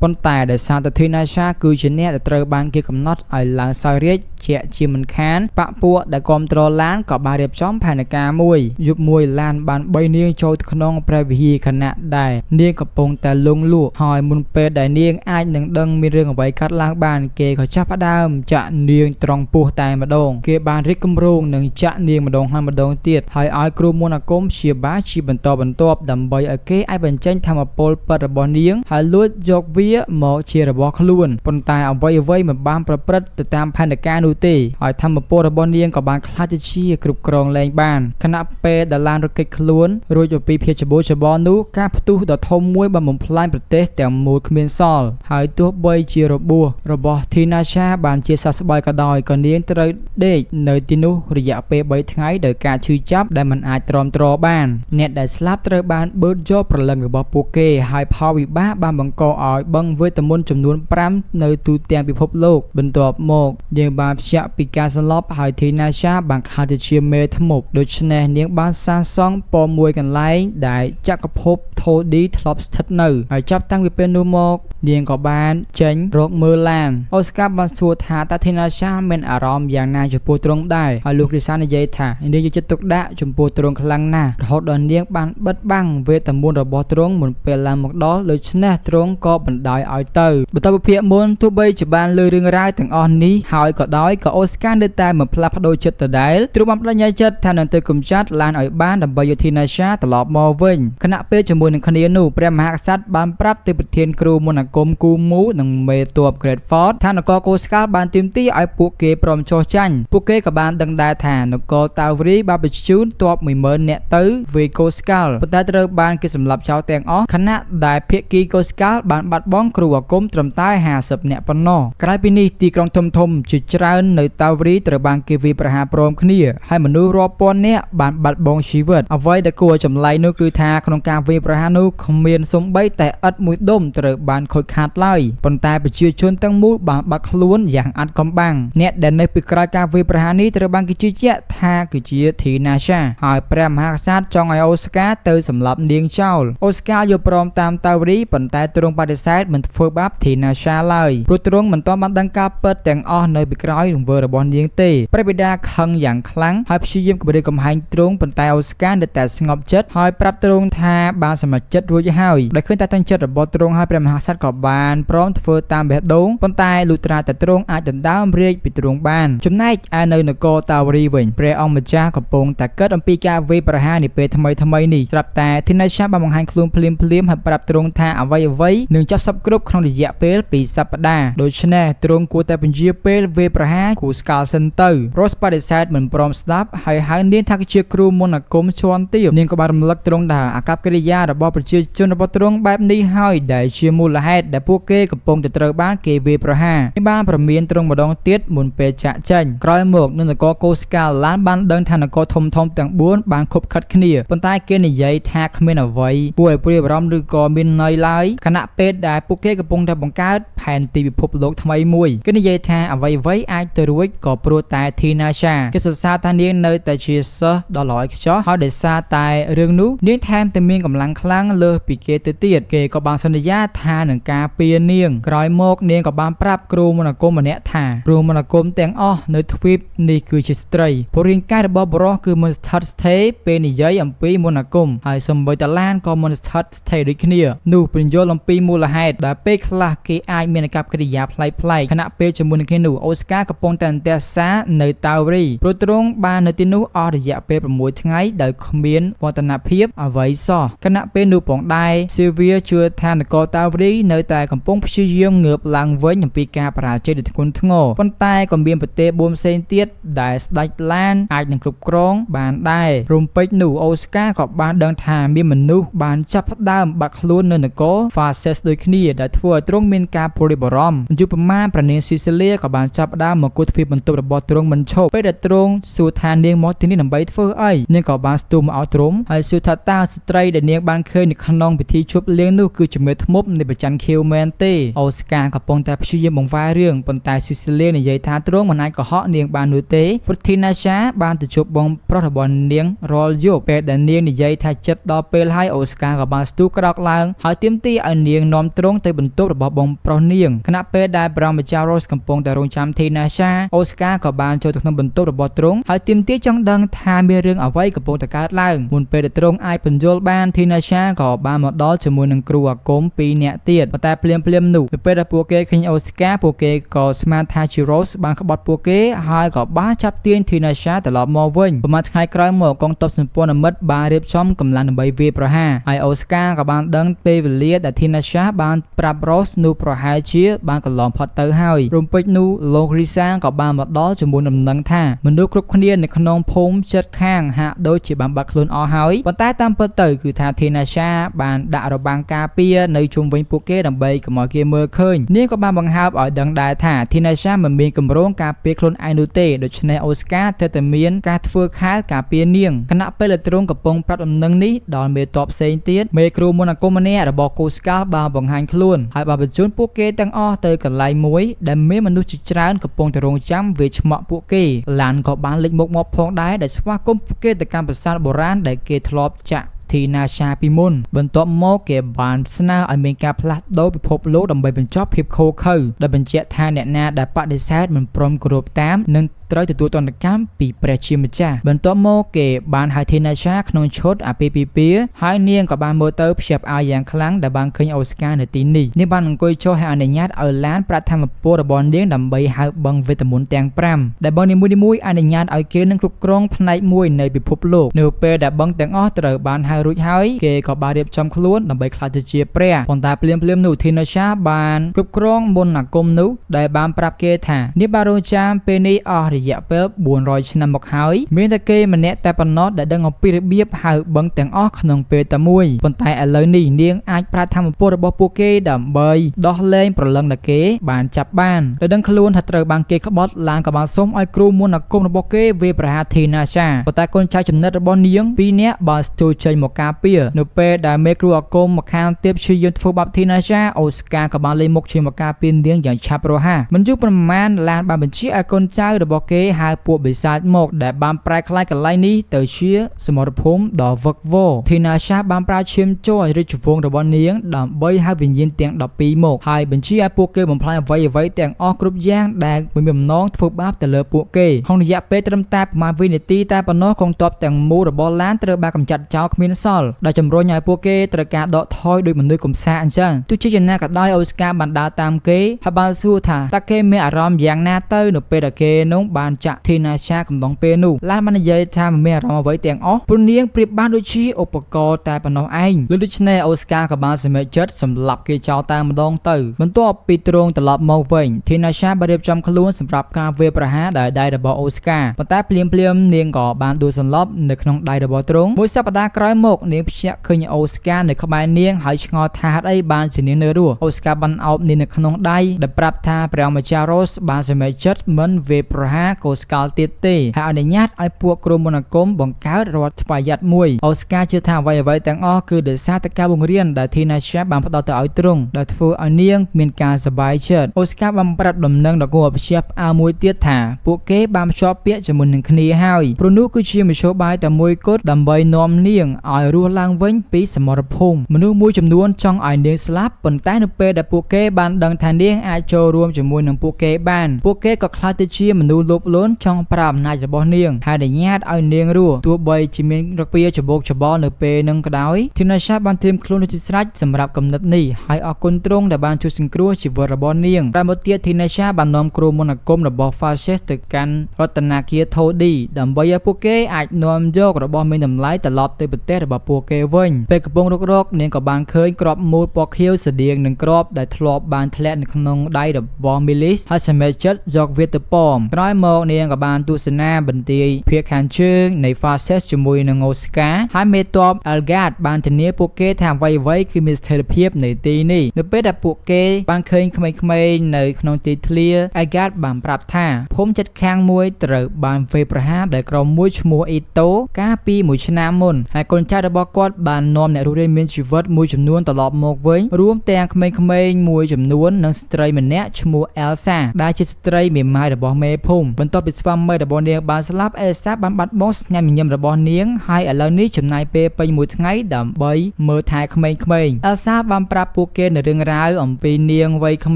ប៉ុន្តែដោយសារតែធីណាសាគឺជាអ្នកដែលត្រូវបានគេកំណត់ឲ្យឡើងសោយរាជ្យ ជាក់ជាមិនខានបពួកដែលគាំទ្រឡានក៏បានរៀបចំផែនការមួយយប់មួយឡានបាន3នាងចូលទៅក្នុងព្រះវិហារខណៈដែលនាងកំពុងតែលង់លក់ហើយមុនពេលដែលនាងអាចនឹងដឹងមានរឿងអ្វីកើតឡើងបានគេក៏ចាប់ផ្ដើមចាក់នាងត្រង់ពោះតែម្ដងគេបានរៀបគម្រោងនឹងចាក់នាងម្ដងហើយម្ដងទៀតហើយឲ្យគ្រូមន្តអាគមព្យាបាលជាបន្តបន្ទាប់ដើម្បីឲ្យគេអាចបញ្ចេញធម្មពលពិតរបស់នាងហើយលួចយកវាមកជារបស់ខ្លួនប៉ុន្តែអ្វីមិនបានប្រព្រឹត្តទៅតាមផែនការនោះទេហើយធម្មពលរបស់នាងក៏បានខ្លាចទៅជាគ្រប់គ្រងលែងបានខណៈពេលដែលឡានរត់គេចខ្លួនរួចពីភាពច្បូរច្បល់នោះការផ្ទុះដ៏ធំមួយបានបំផ្លាញប្រទេសទាំងមូលគ្មានសល់ហើយទោះបីជារបួសរបស់ Thinasha បានជាសះស្បើយក៏ដោយក៏នាងត្រូវដេកនៅទីនោះរយៈពេល3ថ្ងៃដោយការឈឺចាប់ដែលមិនអាចទ្រាំទ្របានអ្នកដែលស្លាប់ត្រូវបានបឺតយកព្រលឹងរបស់ពួកគេហើយផលវិបាកបានបង្កឲ្យបឹងវេទមន្តចំនួន5នៅទូទាំងពិភពលោកបន្ទាប់មកនាងបានភ្ជាប់ពីការសន្លប់ហើយ Thinasha បានក្លាយទៅជាមេធ្មប់ដូច្នេះនាងបានសាងសង់ពណ៌មួយកន្លែងដែលចក្រភព 2D ធ្លាប់ស្ថិតនៅហើយចាប់តាំងពីពេលនោះមកនាងក៏បានចេញរកមើលឡានអូស្ការបានសួរថាតើ Thinasha មានអារម្មណ៍យ៉ាងណាចំពោះទ្រង់ដែរហើយលោកគ្រីសានិយាយថានាងយកចិត្តទុកដាក់ចំពោះទ្រង់ខ្លាំងណាស់រហូតដល់នាងបានបិទបាំងវេទមន្តរបស់ទ្រង់មុនពេលឡើងមកដល់ដូច្នេះទ្រង់ក៏បណ្ដោយឲ្យទៅបន្ទាប់ពីភាគមុនទោះបីជាបានលើរឿងរ៉ាវទាំងអស់នេះហើយក៏ដោយក៏អូស្ការនៅតែមិនផ្លាស់ប្ដូរចិត្តដដែលទ្រង់បានបដិញ្ញាចិត្តថានឹងទៅកម្ចាត់ឡានឲ្យបានដើម្បីយក Thinasha ត្រឡប់មកវិញខណៈពេលជាមួយនឹងគ្នានោះព្រះមហាក្សត្របានប្រាប់ទៅប្រធានគ្រូមន្តអាគមគូមូនិងមេទ័ព Great Fort ថានគរកូស្កាល់បានទាមទារឲ្យពួកគេព្រមចុះចាញ់ពួកគេក៏បានដឹងដែរថានគរតាវរីបានបញ្ជូនទ័ព 10000 នាក់ទៅវាយកូស្កាល់ប៉ុន្តែត្រូវបានគេសម្លាប់ចោលទាំងអស់ខណៈដែលភាគីកូស្កាល់បានបាត់បង់គ្រូអាគមត្រឹមតែ50នាក់ប៉ុណ្ណោះក្រៅពីនេះទីក្រុងធំជាច្រើននៅតាវរីត្រូវបានគេវាយប្រហារព្រមគ្នាហើយមនុស្សរាប់ពាន់នាក់បានបាត់បង់ជីវិតអ្វីដែលគួរចម្លែកនោះគឺថាក្នុងការវាយប្រហារនោះគ្មានសូម្បីតែឥដ្ឋមួយដុំត្រូវបានខូចខាតឡើយប៉ុន្តែប្រជាជនទាំងមូលបានបាត់ខ្លួនយ៉ាងអាត់កំបាំងអ្នកដែលនៅពីក្រោយការវាយប្រហារនេះត្រូវបានគេជឿជាក់ថាគឺជា Thinasha ហើយព្រះមហាក្សត្រចង់ឲ្យអូស្ការទៅសម្លាប់នាងចោលអូស្ការយល់ព្រមតាមតាវរីប៉ុន្តែទ្រង់បដិសេធមិនធ្វើបាប Thinasha ឡើយព្រោះទ្រង់មិនទាន់បានដឹងការពិតទាំងអស់នៅពីក្រោយរង្វើរបស់នាងទេព្រះបិតាខឹងយ៉ាងខ្លាំងហើយព្យាយាមគំរាមកំហែងទ្រង់ប៉ុន្តែអូស្ការនៅតែស្ងប់ចិត្តហើយប្រាប់ទ្រង់ថាបានសម្រេចចិត្តរួចហើយដែលឃើញតែតាំងចិត្តរបស់ទ្រង់ហើយព្រះមហាក្សត្រក៏បានព្រមធ្វើតាមបេះដូងប៉ុន្តែលុះត្រាតែទ្រង់អាចដណ្ដើមរាជពីទ្រង់បានចំណែកឯនៅនគរតាវរីវិញព្រះអង្គម្ចាស់កំពុងតែគិតអំពីការវាយប្រហារនាពេលថ្មីនេះស្រាប់តែ Thinasha បានបង្ហាញខ្លួនភ្លាមហើយប្រាប់ទ្រង់ថាអ្វីនឹងចាប់សពគ្រប់ក្នុងរយៈពេល2សប្តាហ៍ដូច្នេះទ្រង់គួរតែពន្យាពេលវាយប្រហារគូស្កាល់សិនទៅ Rose បដិសេធមិនព្រមស្ដាប់ហើយហៅនាងថាជាគ្រូមន្តអាគមជាន់ទាបនាងក៏បានរំលឹកទ្រង់ថាអាកប្បកិរិយារបស់ប្រជាជនរបស់ទ្រង់បែបនេះហើយដែលជាមូលហេតុដែលពួកគេកំពុងតែត្រូវបានគេវាយប្រហារបានប្រមានទ្រង់ម្ដងទៀតមុនពេលចាក់ចេញក្រោយមកនៅនគរកូស្កាល់ឡានបានដឹងថានគរធំទាំង4បានខុបខិតគ្នាប៉ុន្តែគេនិយាយថាគ្មានអ្វីគួរឲ្យព្រួយបារម្ភឬក៏មានន័យឡើយខណៈពេលដែលពួកគេកំពុងតែបង្កើតផែនទីពិភពលោកថ្មីមួយគេនិយាយថាអ្វីអាចទៅរួចក៏ព្រោះតែ Thinasha គេសរសើរថានាងនៅតែជាសិស្សដ៏ល្អឥតខ្ចោះហើយដោយសារតែរឿងនោះនាងថែមទាំងមានកម្លាំងខ្លាំងលើសពីគេទៅទៀតគេក៏បានសន្យាថានឹងការពារនាងក្រោយមកនាងក៏បានប្រាប់គ្រូមន្តអាគមម្នាក់ថាគ្រូមន្តអាគមទាំងអស់នៅទ្វីបនេះគឺជាស្ត្រីព្រោះរាងកាយរបស់បុរសគឺមិនស្ថិតស្ថេរពេលនិយាយអំពីមន្តអាគមហើយសូម្បីតែឡានក៏មិនស្ថិតស្ថេរដូចគ្នានោះពន្យល់អំពីមូលហេតុដែលពេលខ្លះគេអាចមានអាកប្បកិរិយាប្លែកខណៈពេលជាមួយនឹងគ្នានោះអូស្ការកំពុងតែអន្ទះសារនៅតាវរីព្រោះទ្រង់បាននៅទីនោះអស់រយៈពេល6ថ្ងៃដោយគ្មានវឌ្ឍនភាពអ្វីសោះខណៈពេលនោះផងដែរ Sylvia ជឿថានគរតាវរីនៅតែកំពុងព្យាយាមងើបឡើងវិញអំពីការបរាជ័យដ៏ធ្ងន់ធ្ងរប៉ុន្តែក៏មានប្រទេស4ផ្សេងទៀតដែលស្ដេចឡានអាចនឹងគ្រប់គ្រងបានដែររំពេចនោះអូស្ការក៏បានដឹងថាមានមនុស្សបានចាប់ផ្ដើមបាក់ខ្លួននៅនគរ Faces ដូចគ្នាដែលធ្វើឲ្យទ្រង់មានការព្រួយបារម្ភយូរប្រមាណព្រះនាង Cecilia ក៏បានចាប់ផ្ដើមមកគូទ្វារបន្ទប់របស់ទ្រង់មិនឈប់ពេលដែលទ្រង់សួរថានាងមកទីនេះដើម្បីធ្វើអីនាងក៏បានស្ទុះមកឲ្យទ្រង់ហើយសួរថាតើស្ត្រីដែលនាងបានឃើញនៅក្នុងពិធីជប់លៀងនោះគឺជាមេធ្មប់នៃប្រច័នខៀវមែនទេអូស្ការកំពុងតែព្យាយាមបង្វែររឿងប៉ុន្តែ Cecilia និយាយថាទ្រង់មិនអាចកុហកនាងបាននោះទេព្រោះ Thinasha បានទៅជួបបងប្រុសរបស់នាងរាល់យប់ពេលដែលនាងនិយាយថាចិត្តដល់ពេលហើយអូស្ការក៏បានស្ទុះក្រោកឡើងហើយទាមទារឲ្យនាងនាំទ្រង់ទៅបន្ទប់របស់បងប្រុសនាងខណៈពេលដែលព្រះម្ចាស់ Rose កំពុងតែរងចាំ Thinasha Sha Oscar ក៏បានចូលទៅក្នុងបន្ទប់របស់ទ្រង់ហើយទាមទារចង់ដឹងថាមានរឿងអ្វីកំពុងតែកើតឡើងមុនពេលដែលទ្រង់អាចបញ្យល់បាន Tina Sha ក៏បានមកដល់ជាមួយនឹងគ្រូអាគម2នាក់ទៀតប៉ុន្តែភ្លាមនោះពេលដែលពួកគេឃើញ Oscar ពួកគេក៏ស្មានថា Rose បានក្បត់ពួកគេហើយក៏បានចាប់ទាញ Tina Sha ត្រឡប់មកវិញប្រហែលថ្ងៃក្រោយមកកងទ័ពសម្ព័ន្ធមិត្តបានរៀបចំកម្លាំងដើម្បីវាយប្រហារហើយ Oscar ក៏បានដឹងពេលវេលាដែល Tina Sha បានប្រាប់ Rose នោះប្រហែលជាបានកន្លងផុតទៅហើយរំពេចនោះលោក Risa ក៏បានមកដល់ជាមួយដំណឹងថាមនុស្សគ្រប់គ្នានៅក្នុងភូមិជិតខាងហាក់ដូចជាបានបាត់ខ្លួនអស់ហើយប៉ុន្តែតាមពិតទៅគឺថា Tina Sha បានដាក់របាំងការពារនៅជុំវិញពួកគេដើម្បីកុំឲ្យគេមើលឃើញនាងក៏បានបង្ហើបឲ្យដឹងដែរថា Tina Sha មិនមានគម្រោងការពារខ្លួនឯងនោះទេដូច្នេះ Oscar ត្រូវតែមានការធ្វើខែលការពារនាងគណៈពេលដែលទ្រង់កំពុងប្រាប់ដំណឹងនេះដល់មេទ័ពផ្សេងទៀតមេគ្រូមន្តអាគមម្នាក់របស់កូស្កាល់បានបង្ហាញខ្លួនហើយបានបញ្ជូនពួកគេទាំងអស់ទៅកន្លែងមួយដែលមានមនុស្សជាច្រើនកំពុងតែរងចាំវាឆ្មក់ពួកគេឡានក៏បានលេចមុខមកផងដែរដែលស្វាគមន៍ពួកគេទៅកាន់ប្រាសាទបុរាណដែលគេធ្លាប់ចាក់Tina Sha ពីមុនបន្ទាប់មកគេបានស្នើឲ្យមានការផ្លាស់ប្ដូរពិភពលោកដើម្បីបញ្ចប់ភាពឃោរឃៅដែលបញ្ជាក់ថាអ្នកណាដែលបដិសេធមិនព្រមគោរពតាមនឹងត្រូវទទួលទណ្ឌកម្មពីព្រះជាម្ចាស់បន្ទាប់មកគេបានហៅ Tina Sha ក្នុងឈុតអាពាហ៍ពិពាហ៍ហើយនាងក៏បានមើលទៅភ្ជាប់អាវយ៉ាងខ្លាំងដែលបានឃើញ Oscar នៅទីនេះនាងបានអង្គុយចុះហើយអនុញ្ញាតឲ្យឡានប្រាក់ធម្មពលរបស់នាងដើម្បីហៅបឹងវេទមន្តទាំង5ដែលបឹងនីមួយៗអនុញ្ញាតឲ្យគេនឹងគ្រប់គ្រងផ្នែកមួយនៃពិភពលោកនៅពេលដែលបឹងទាំងអស់ត្រូវបានហៅរួចហើយគេក៏បានរៀបចំខ្លួនដើម្បីក្លាយទៅជាព្រះប៉ុន្តែភ្លាមនោះ Tina Sha បានគ្រប់គ្រងមន្តអាគមនោះដែលបានប្រាប់គេថានាងបានរងចាំពេលនេះអស់រយៈពេល400ឆ្នាំមកហើយមានតែគេម្នាក់តែប៉ុណ្ណោះដែលដឹងអំពីរបៀបហៅបឹងទាំងអស់ក្នុងពេលតែមួយប៉ុន្តែឥឡូវនេះនាងអាចប្រើធម្មពលរបស់ពួកគេដើម្បីដោះលែងប្រលឹងដែលគេបានចាប់បានដោយដឹងខ្លួនថាត្រូវបានគេក្បត់ឡានក៏បានសុំឲ្យគ្រូមន្តអាគមរបស់គេវាប្រហារ Tina Sha ប៉ុន្តែកូនចៅចំណិតរបស់នាង2នាក់បានស្ទុយចេញមកការពារនៅពេលដែលមេគ្រូអាគមមកខាងទៀតព្យាយាមធ្វើបាប Tina Sha Oscar ក៏បានលេងមុខជាមកការពារនាងយ៉ាងឆាប់រហ័សមិនយូរប៉ុន្មានឡានបានបញ្ជាឲ្យកូនចៅរបស់គេហៅពួកបិសាចមកដែលបានប្រែក្លាយកន្លែងនេះទៅជាសមរភូមិដ៏វឹកវរ Tina Sha បានប្រើឈាមជ័ររាជវង្សរបស់នាងដើម្បីហៅវិញ្ញាណទាំង12មកហើយបញ្ជាឲ្យពួកគេបំផ្លាញអ្វីទាំងអស់គ្រប់យ៉ាងដែលមានបំណងធ្វើបាបទៅលើពួកគេក្នុងរយៈពេលត្រឹមតែប្រមាណវិនាទីតែប៉ុណ្ណោះកងទ័ពទាំងមូលរបស់ឡានត្រូវបានកម្ចាត់ចោលគ្មានសល់ដែលជំរុញឲ្យពួកគេត្រូវការដកថយដោយមនុស្សកំសាអញ្ចឹងទោះជាយ៉ាងណាក៏ដោយ Oscar បានដើរតាមគេហើយបានសួរថាតើគេមានអារម្មណ៍យ៉ាងណាទៅនៅពេលដែលគេនោះបានចាក់ Tina Sha កំឡុងពេលនោះឡានបាននិយាយថាមិនមានអារម្មណ៍អ្វីទាំងអស់ព្រោះនាងប្រៀបបានដូចជាឧបករណ៍តែប៉ុណ្ណោះឯងដូច្នេះ Oscar ក៏បានសម្រេចចិត្តសម្លាប់គេចោលតែម្ដងទៅបន្ទាប់ពីទ្រង់ត្រឡប់មកវិញ Tina Sha បានរៀបចំខ្លួនសម្រាប់ការវាយប្រហារដោយដៃរបស់ Oscar ប៉ុន្តែភ្លាមនាងក៏បានដួលសន្លប់នៅក្នុងដៃរបស់ទ្រង់មួយសប្តាហ៍ក្រោយមកនាងភ្ញាក់ឃើញ Oscar នៅក្បែរនាងហើយឆ្ងល់ថាហេតុអីបានជានាងនៅរស់ Oscar បានអោបនាងនៅក្នុងដៃដែលប្រាប់ថាព្រះម្ចាស់ Rose បានសម្រេចចិត្តមិនវាយប្រហារកូស្កាល់ទៀតទេហើយអនុញ្ញាតឲ្យពួកក្រុមមន្តអាគមបង្កើតរដ្ឋស្វយ័តមួយ Oscar ជឿថាអ្វីទាំងអស់គឺដោយសារតែការបង្រៀនដែល Tina Sha បានផ្ដល់ទៅឲ្យទ្រង់ដែលធ្វើឲ្យនាងមានការសប្បាយចិត្ត Oscar បានប្រាប់ដំណឹងដល់គូអភិជាផ្អើមួយទៀតថាពួកគេបានភ្ជាប់ពាក្យជាមួយនឹងគ្នាហើយព្រោះនោះគឺជាមធ្យោបាយតែមួយគត់ដើម្បីនាំនាងឲ្យរស់ឡើងវិញពីសមរភូមិមនុស្សមួយចំនួនចង់ឲ្យនាងស្លាប់ប៉ុន្តែនៅពេលដែលពួកគេបានដឹងថានាងអាចចូលរួមជាមួយនឹងពួកគេបានពួកគេក៏ខ្លាចទៅជាមនុស្សលោភលន់ចង់ប្រើអំណាចរបស់នាងហើយអនុញ្ញាតឲ្យនាងរស់ទោះបីជាមានរកពីច្បោកច្បល់នៅពេលនឹងក៏ដោយ Tina Sha បានត្រៀមខ្លួនដូចជាស្រេចសម្រាប់កំណត់នេះហើយអរគុណទ្រង់ដែលបានជួយសង្គ្រោះជីវិតរបស់នាងតែមកទៀត Tina Sha បាននាំគ្រូមន្តអាគមរបស់ Fascist ទៅកាន់រតនាគារ Todi ដើម្បីឲ្យពួកគេអាចនាំយករបស់មានតម្លៃត្រឡប់ទៅប្រទេសរបស់ពួកគេវិញពេលកំពុងរុករកនាងក៏បានឃើញគ្រាប់មូលពណ៌ខៀវស្តៀងនឹងគ្រាប់ដែលធ្លាប់បានធ្លាក់នៅក្នុងដៃរបស់ Millis ហើយសម្រេចចិត្តយកវាទៅប៉មក្រោយមកនាងក៏បានទស្សនាបន្ទាយភាគខាងជើងនៃ Fascist ជាមួយនឹង Oscar ហើយមេទ័ព Algard បានធានាពួកគេថាអ្វីៗគឺមានស្ថិរភាពនៅទីនេះនៅពេលដែលពួកគេបានឃើញក្មេងៗនៅក្នុងទីធ្លា Algard បានប្រាប់ថាភូមិជិតខាងមួយត្រូវបានវាយប្រហារដោយក្រុមមួយឈ្មោះ Ito កាលពី1ឆ្នាំមុនហើយកូន ចរបស់គាត់បាននាំអ្នករស់រានមានជីវិតមួយចំនួនត្រឡប់មកវិញរួមទាំងក្មេងៗមួយចំនួននិងស្ត្រីម្នាក់ឈ្មោះ Elsa ដែលជាស្ត្រីមេម៉ាយរបស់មេភូមិបន្ទាប់ពីស្វាមីរបស់នាងបានស្លាប់ Elsa បានបាត់បង់ស្នាមញញឹមរបស់នាងហើយឥឡូវនេះចំណាយពេលពេញមួយថ្ងៃដើម្បីមើលថែក្មេងៗ Elsa បានប្រាប់ពួកគេនៅរឿងរ៉ាវអំពីនាងវ័យក្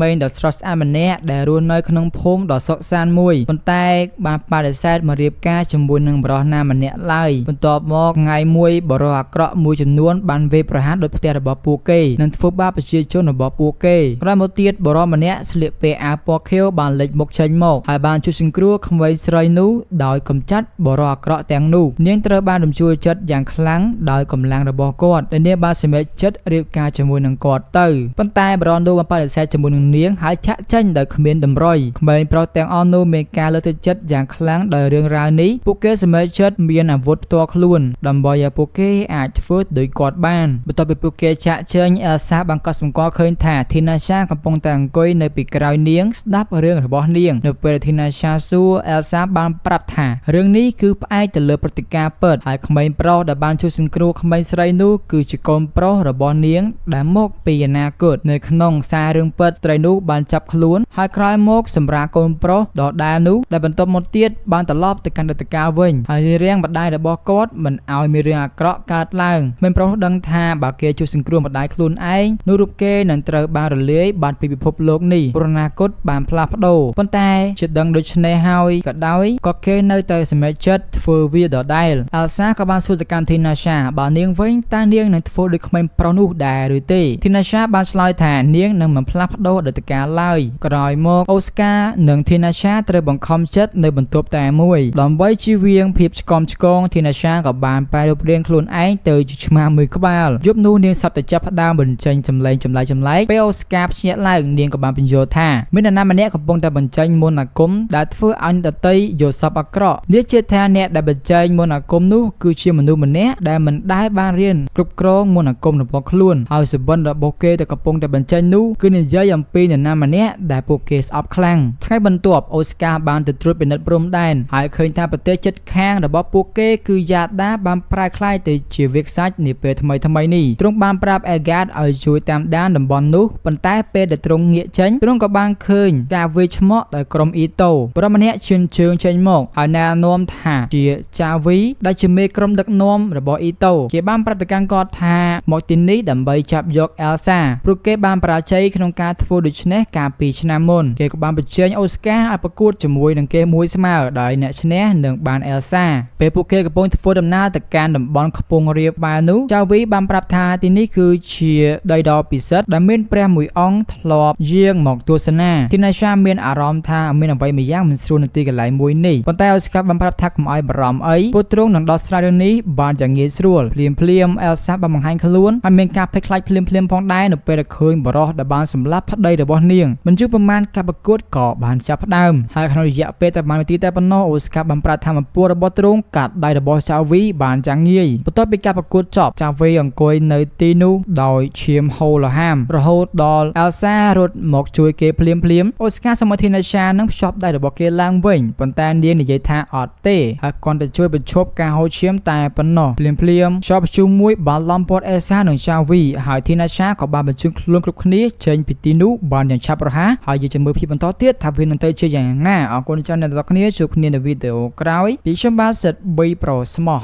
មេងដ៏ស្រស់ស្អាតម្នាក់ដែលរស់នៅក្នុងភូមិដ៏សុខសាន្តមួយប៉ុន្តែបានបដិសេធមករៀបការជាមួយនឹងបរិសណាម្នាក់ឡើយបន្ទាប់មកថ្ងៃមួយបរិសអាក្រក់មួយចំនួនបានវាយប្រហារដោយផ្ទះរបស់ពួកគេនិងធ្វើបាបប្រជាជនរបស់ពួកគេក្រោយមកទៀតបរិសម្នាក់ស្លៀកពាក់អាវពណ៌ខៀវបានលេចមុខចេញមកហើយបានជួយសង្គ្រោះក្មេងស្រីនោះដោយកម្ចាត់បរិសអាក្រក់ទាំងនោះនាងត្រូវបានរំជួលចិត្តយ៉ាងខ្លាំងដោយកម្លាំងរបស់គាត់ដែលនាងបានសម្រេចចិត្តរៀបការជាមួយនឹងគាត់ទៅប៉ុន្តែបរិសនោះបានបដិសេធជាមួយនឹងនាងហើយចាក់ចេញដោយគ្មានតម្រុយក្មេងប្រុសទាំងអស់នោះមានការលើកទឹកចិត្តយ៉ាងខ្លាំងដោយរឿងរ៉ាវនេះពួកគេសម្រេចចិត្តមានអាវុធផ្ទាល់ខ្លួនដើម្បីឲ្យពួកគេអាចធ្វើដោយគាត់បានបន្ទាប់ពីពួកគេចាក់ចេញ Elsa បានកត់សម្គាល់ឃើញថា Thinasha កំពុងតែអង្គុយនៅពីក្រោយនាងស្ដាប់រឿងរបស់នាងនៅពេល Thinasha សួរ Elsa បានប្រាប់ថារឿងនេះគឺផ្អែកទៅលើព្រឹត្តិការណ៍ពិតហើយក្មេងប្រុសដែលបានជួយសង្គ្រោះក្មេងស្រីនោះគឺជាកូនប្រុសរបស់នាងដែលមកពីអនាគតនៅក្នុងសាររឿងពិតស្ត្រីនោះបានចាប់ខ្លួនហើយក្រោយមកសម្រាកូនប្រុសដដែលនោះដែលបន្ទាប់មកទៀតបានត្រឡប់ទៅកាន់រតកាវិញហើយរាងម្ដាយរបស់គាត់មិនឲ្យមានរឿងអាក្រក់កើតឡើងក្មេងប្រុសដឹងថាបើគេជួយសង្គ្រោះម្ដាយខ្លួនឯងនោះរូបគេនឹងត្រូវបានរលាយបាត់ពីពិភពលោកនេះព្រោះអនាគតបានផ្លាស់ប្ដូរប៉ុន្តែជាដឹងដូច្នេះហើយក៏ដោយក៏គេនៅតែសម្រេចចិត្តធ្វើវាដដែល Elsa ក៏បានសួរទៅកាន់ Thinasha បើនាងវិញតើនាងនឹងធ្វើដូចក្មេងប្រុសនោះដែរឬទេ Thinasha បានឆ្លើយថានាងនឹងមិនផ្លាស់ប្ដូរអតីតកាលឡើយក្រោយមក Oscar និង Thinasha ត្រូវបង្ខំចិត្តនៅបន្ទប់តែមួយដើម្បីជៀសវាងភាពឆ្កំឆ្គង Thinasha ក៏បានបែររូបរាងខ្លួនឯងទៅជាឆ្មាមួយក្បាលយប់នោះនាងសត្វតែចាប់ផ្ដើមបញ្ចេញសម្លេងចម្លែកពេល Oscar ភ្ញាក់ឡើងនាងក៏បានបញ្យល់ថាមាននរណាម្នាក់កំពុងតែបញ្ចេញមន្តអាគមដែលធ្វើឲ្យអ្នកដទៃយល់សប្តិអាក្រក់នាងជឿថាអ្នកដែលបញ្ចេញមន្តអាគមនោះគឺជាមនុស្សម្នាក់ដែលមិនដែលបានរៀនគ្រប់គ្រងមន្តអាគមរបស់ខ្លួនហើយសុបិនរបស់គេដែលកំពុងតែបញ្ចេញនោះគឺនិយាយអំពីនរណាម្នាក់ដែលពួកគេស្អប់ខ្លាំងថ្ងៃបន្ទាប់ Oscar បានទៅត្រួតពិនិត្យព្រំដែនហើយឃើញថាប្រទេសជិតខាងរបស់ពួកគេគឺយ៉ាដាបានប្រែក្លាយទៅជាវាក្សាច់នាពេលថ្មីនេះទ្រង់បានប្រាប់ Elgard ឲ្យជួយតាមដានតំបន់នោះប៉ុន្តែពេលដែលទ្រង់ងាកចេញទ្រង់ក៏បានឃើញការវាយឆ្មក់ដោយក្រុមអ៊ីតូបរិមម្នាក់ជឿនជើងចេញមកហើយណែនាំថាជាចាវីដែលជាមេក្រុមដឹកនាំរបស់អ៊ីតូគេបានប្រាប់ទៅកាន់គាត់ថាមកទីនេះដើម្បីចាប់យក Elsa ព្រោះគេបានបរាជ័យក្នុងការធ្វើដូច្នេះកាលពីឆ្នាំមុនគេក៏បានបញ្ជាOscar ឲ្យប្រកួតជាមួយនឹងគេមួយស្មើដោយអ្នកឈ្នះនឹងបាន Elsa ពេលពួកគេកំពុងធ្វើដំណើរទៅកាន់តំបន់ខ្ពង់រាបបែរនោះចាវីបានប្រាប់ថាទីនេះគឺជាដីដ៏ពិសិដ្ឋដែលមានព្រះមួយអង្គធ្លាប់យាងមកទស្សនា Thinasha មានអារម្មណ៍ថាមានអ្វីមួយយ៉ាងមិនស្រួលនៅទីកន្លែងមួយនេះប៉ុន្តែ Oscar បានប្រាប់ថាកុំឲ្យបារម្ភអីព្រោះទ្រង់នឹងដោះស្រាយរឿងនេះបានយ៉ាងងាយស្រួលភ្លាម Elsa បានបង្ហាញខ្លួនហើយមានការភ័យខ្លាចភ្លាមផងដែរនៅពេលដែលឃើញបរិសដែលបានសម្លាប់ប្តីរបស់នាងមិនយូរប៉ុន្មានការប្រកួតក៏បានចាប់ផ្ដើមហើយក្នុងរយៈពេលតែប៉ុន្មាននាទីតែប៉ុណ្ណោះ Oscar បានប្រាប់ថាមពលរបស់ទ្រង់កាត់ដៃរបស់ចាវីបានយ៉ាងងាយបន្ទាប់ពីការប្រកួតចប់ចាវីអង្គុយនៅទីនោះដោយឈាមហូរលហាមរហូតដល់ Elsa រត់មកជួយគេភ្លាម Oscar សុំឲ្យ Thinasha នឹងភ្ជាប់ដៃរបស់គេឡើងវិញប៉ុន្តែនាងនិយាយថាអត់ទេហើយគាត់ទៅជួយបញ្ឈប់ការហូរឈាមតែប៉ុណ្ណោះភ្លាមខ្យល់ព្យុះមួយបានឡំព័ទ្ធ Elsa និង Javi ហើយ Thinasha ក៏បានបញ្ជូនខ្លួនគ្រប់គ្នាចេញពីទីនោះបានយ៉ាងឆាប់រហ័សហើយយើងចាំមើលភាពបន្តទៀតថាវានឹងទៅជាយ៉ាងណាអរគុណច្រើនអ្នកទាំងអស់គ្នាជួបគ្នានៅវីដេអូក្រោយពីខ្ញុំបាទសិត B Pro ស្មោះ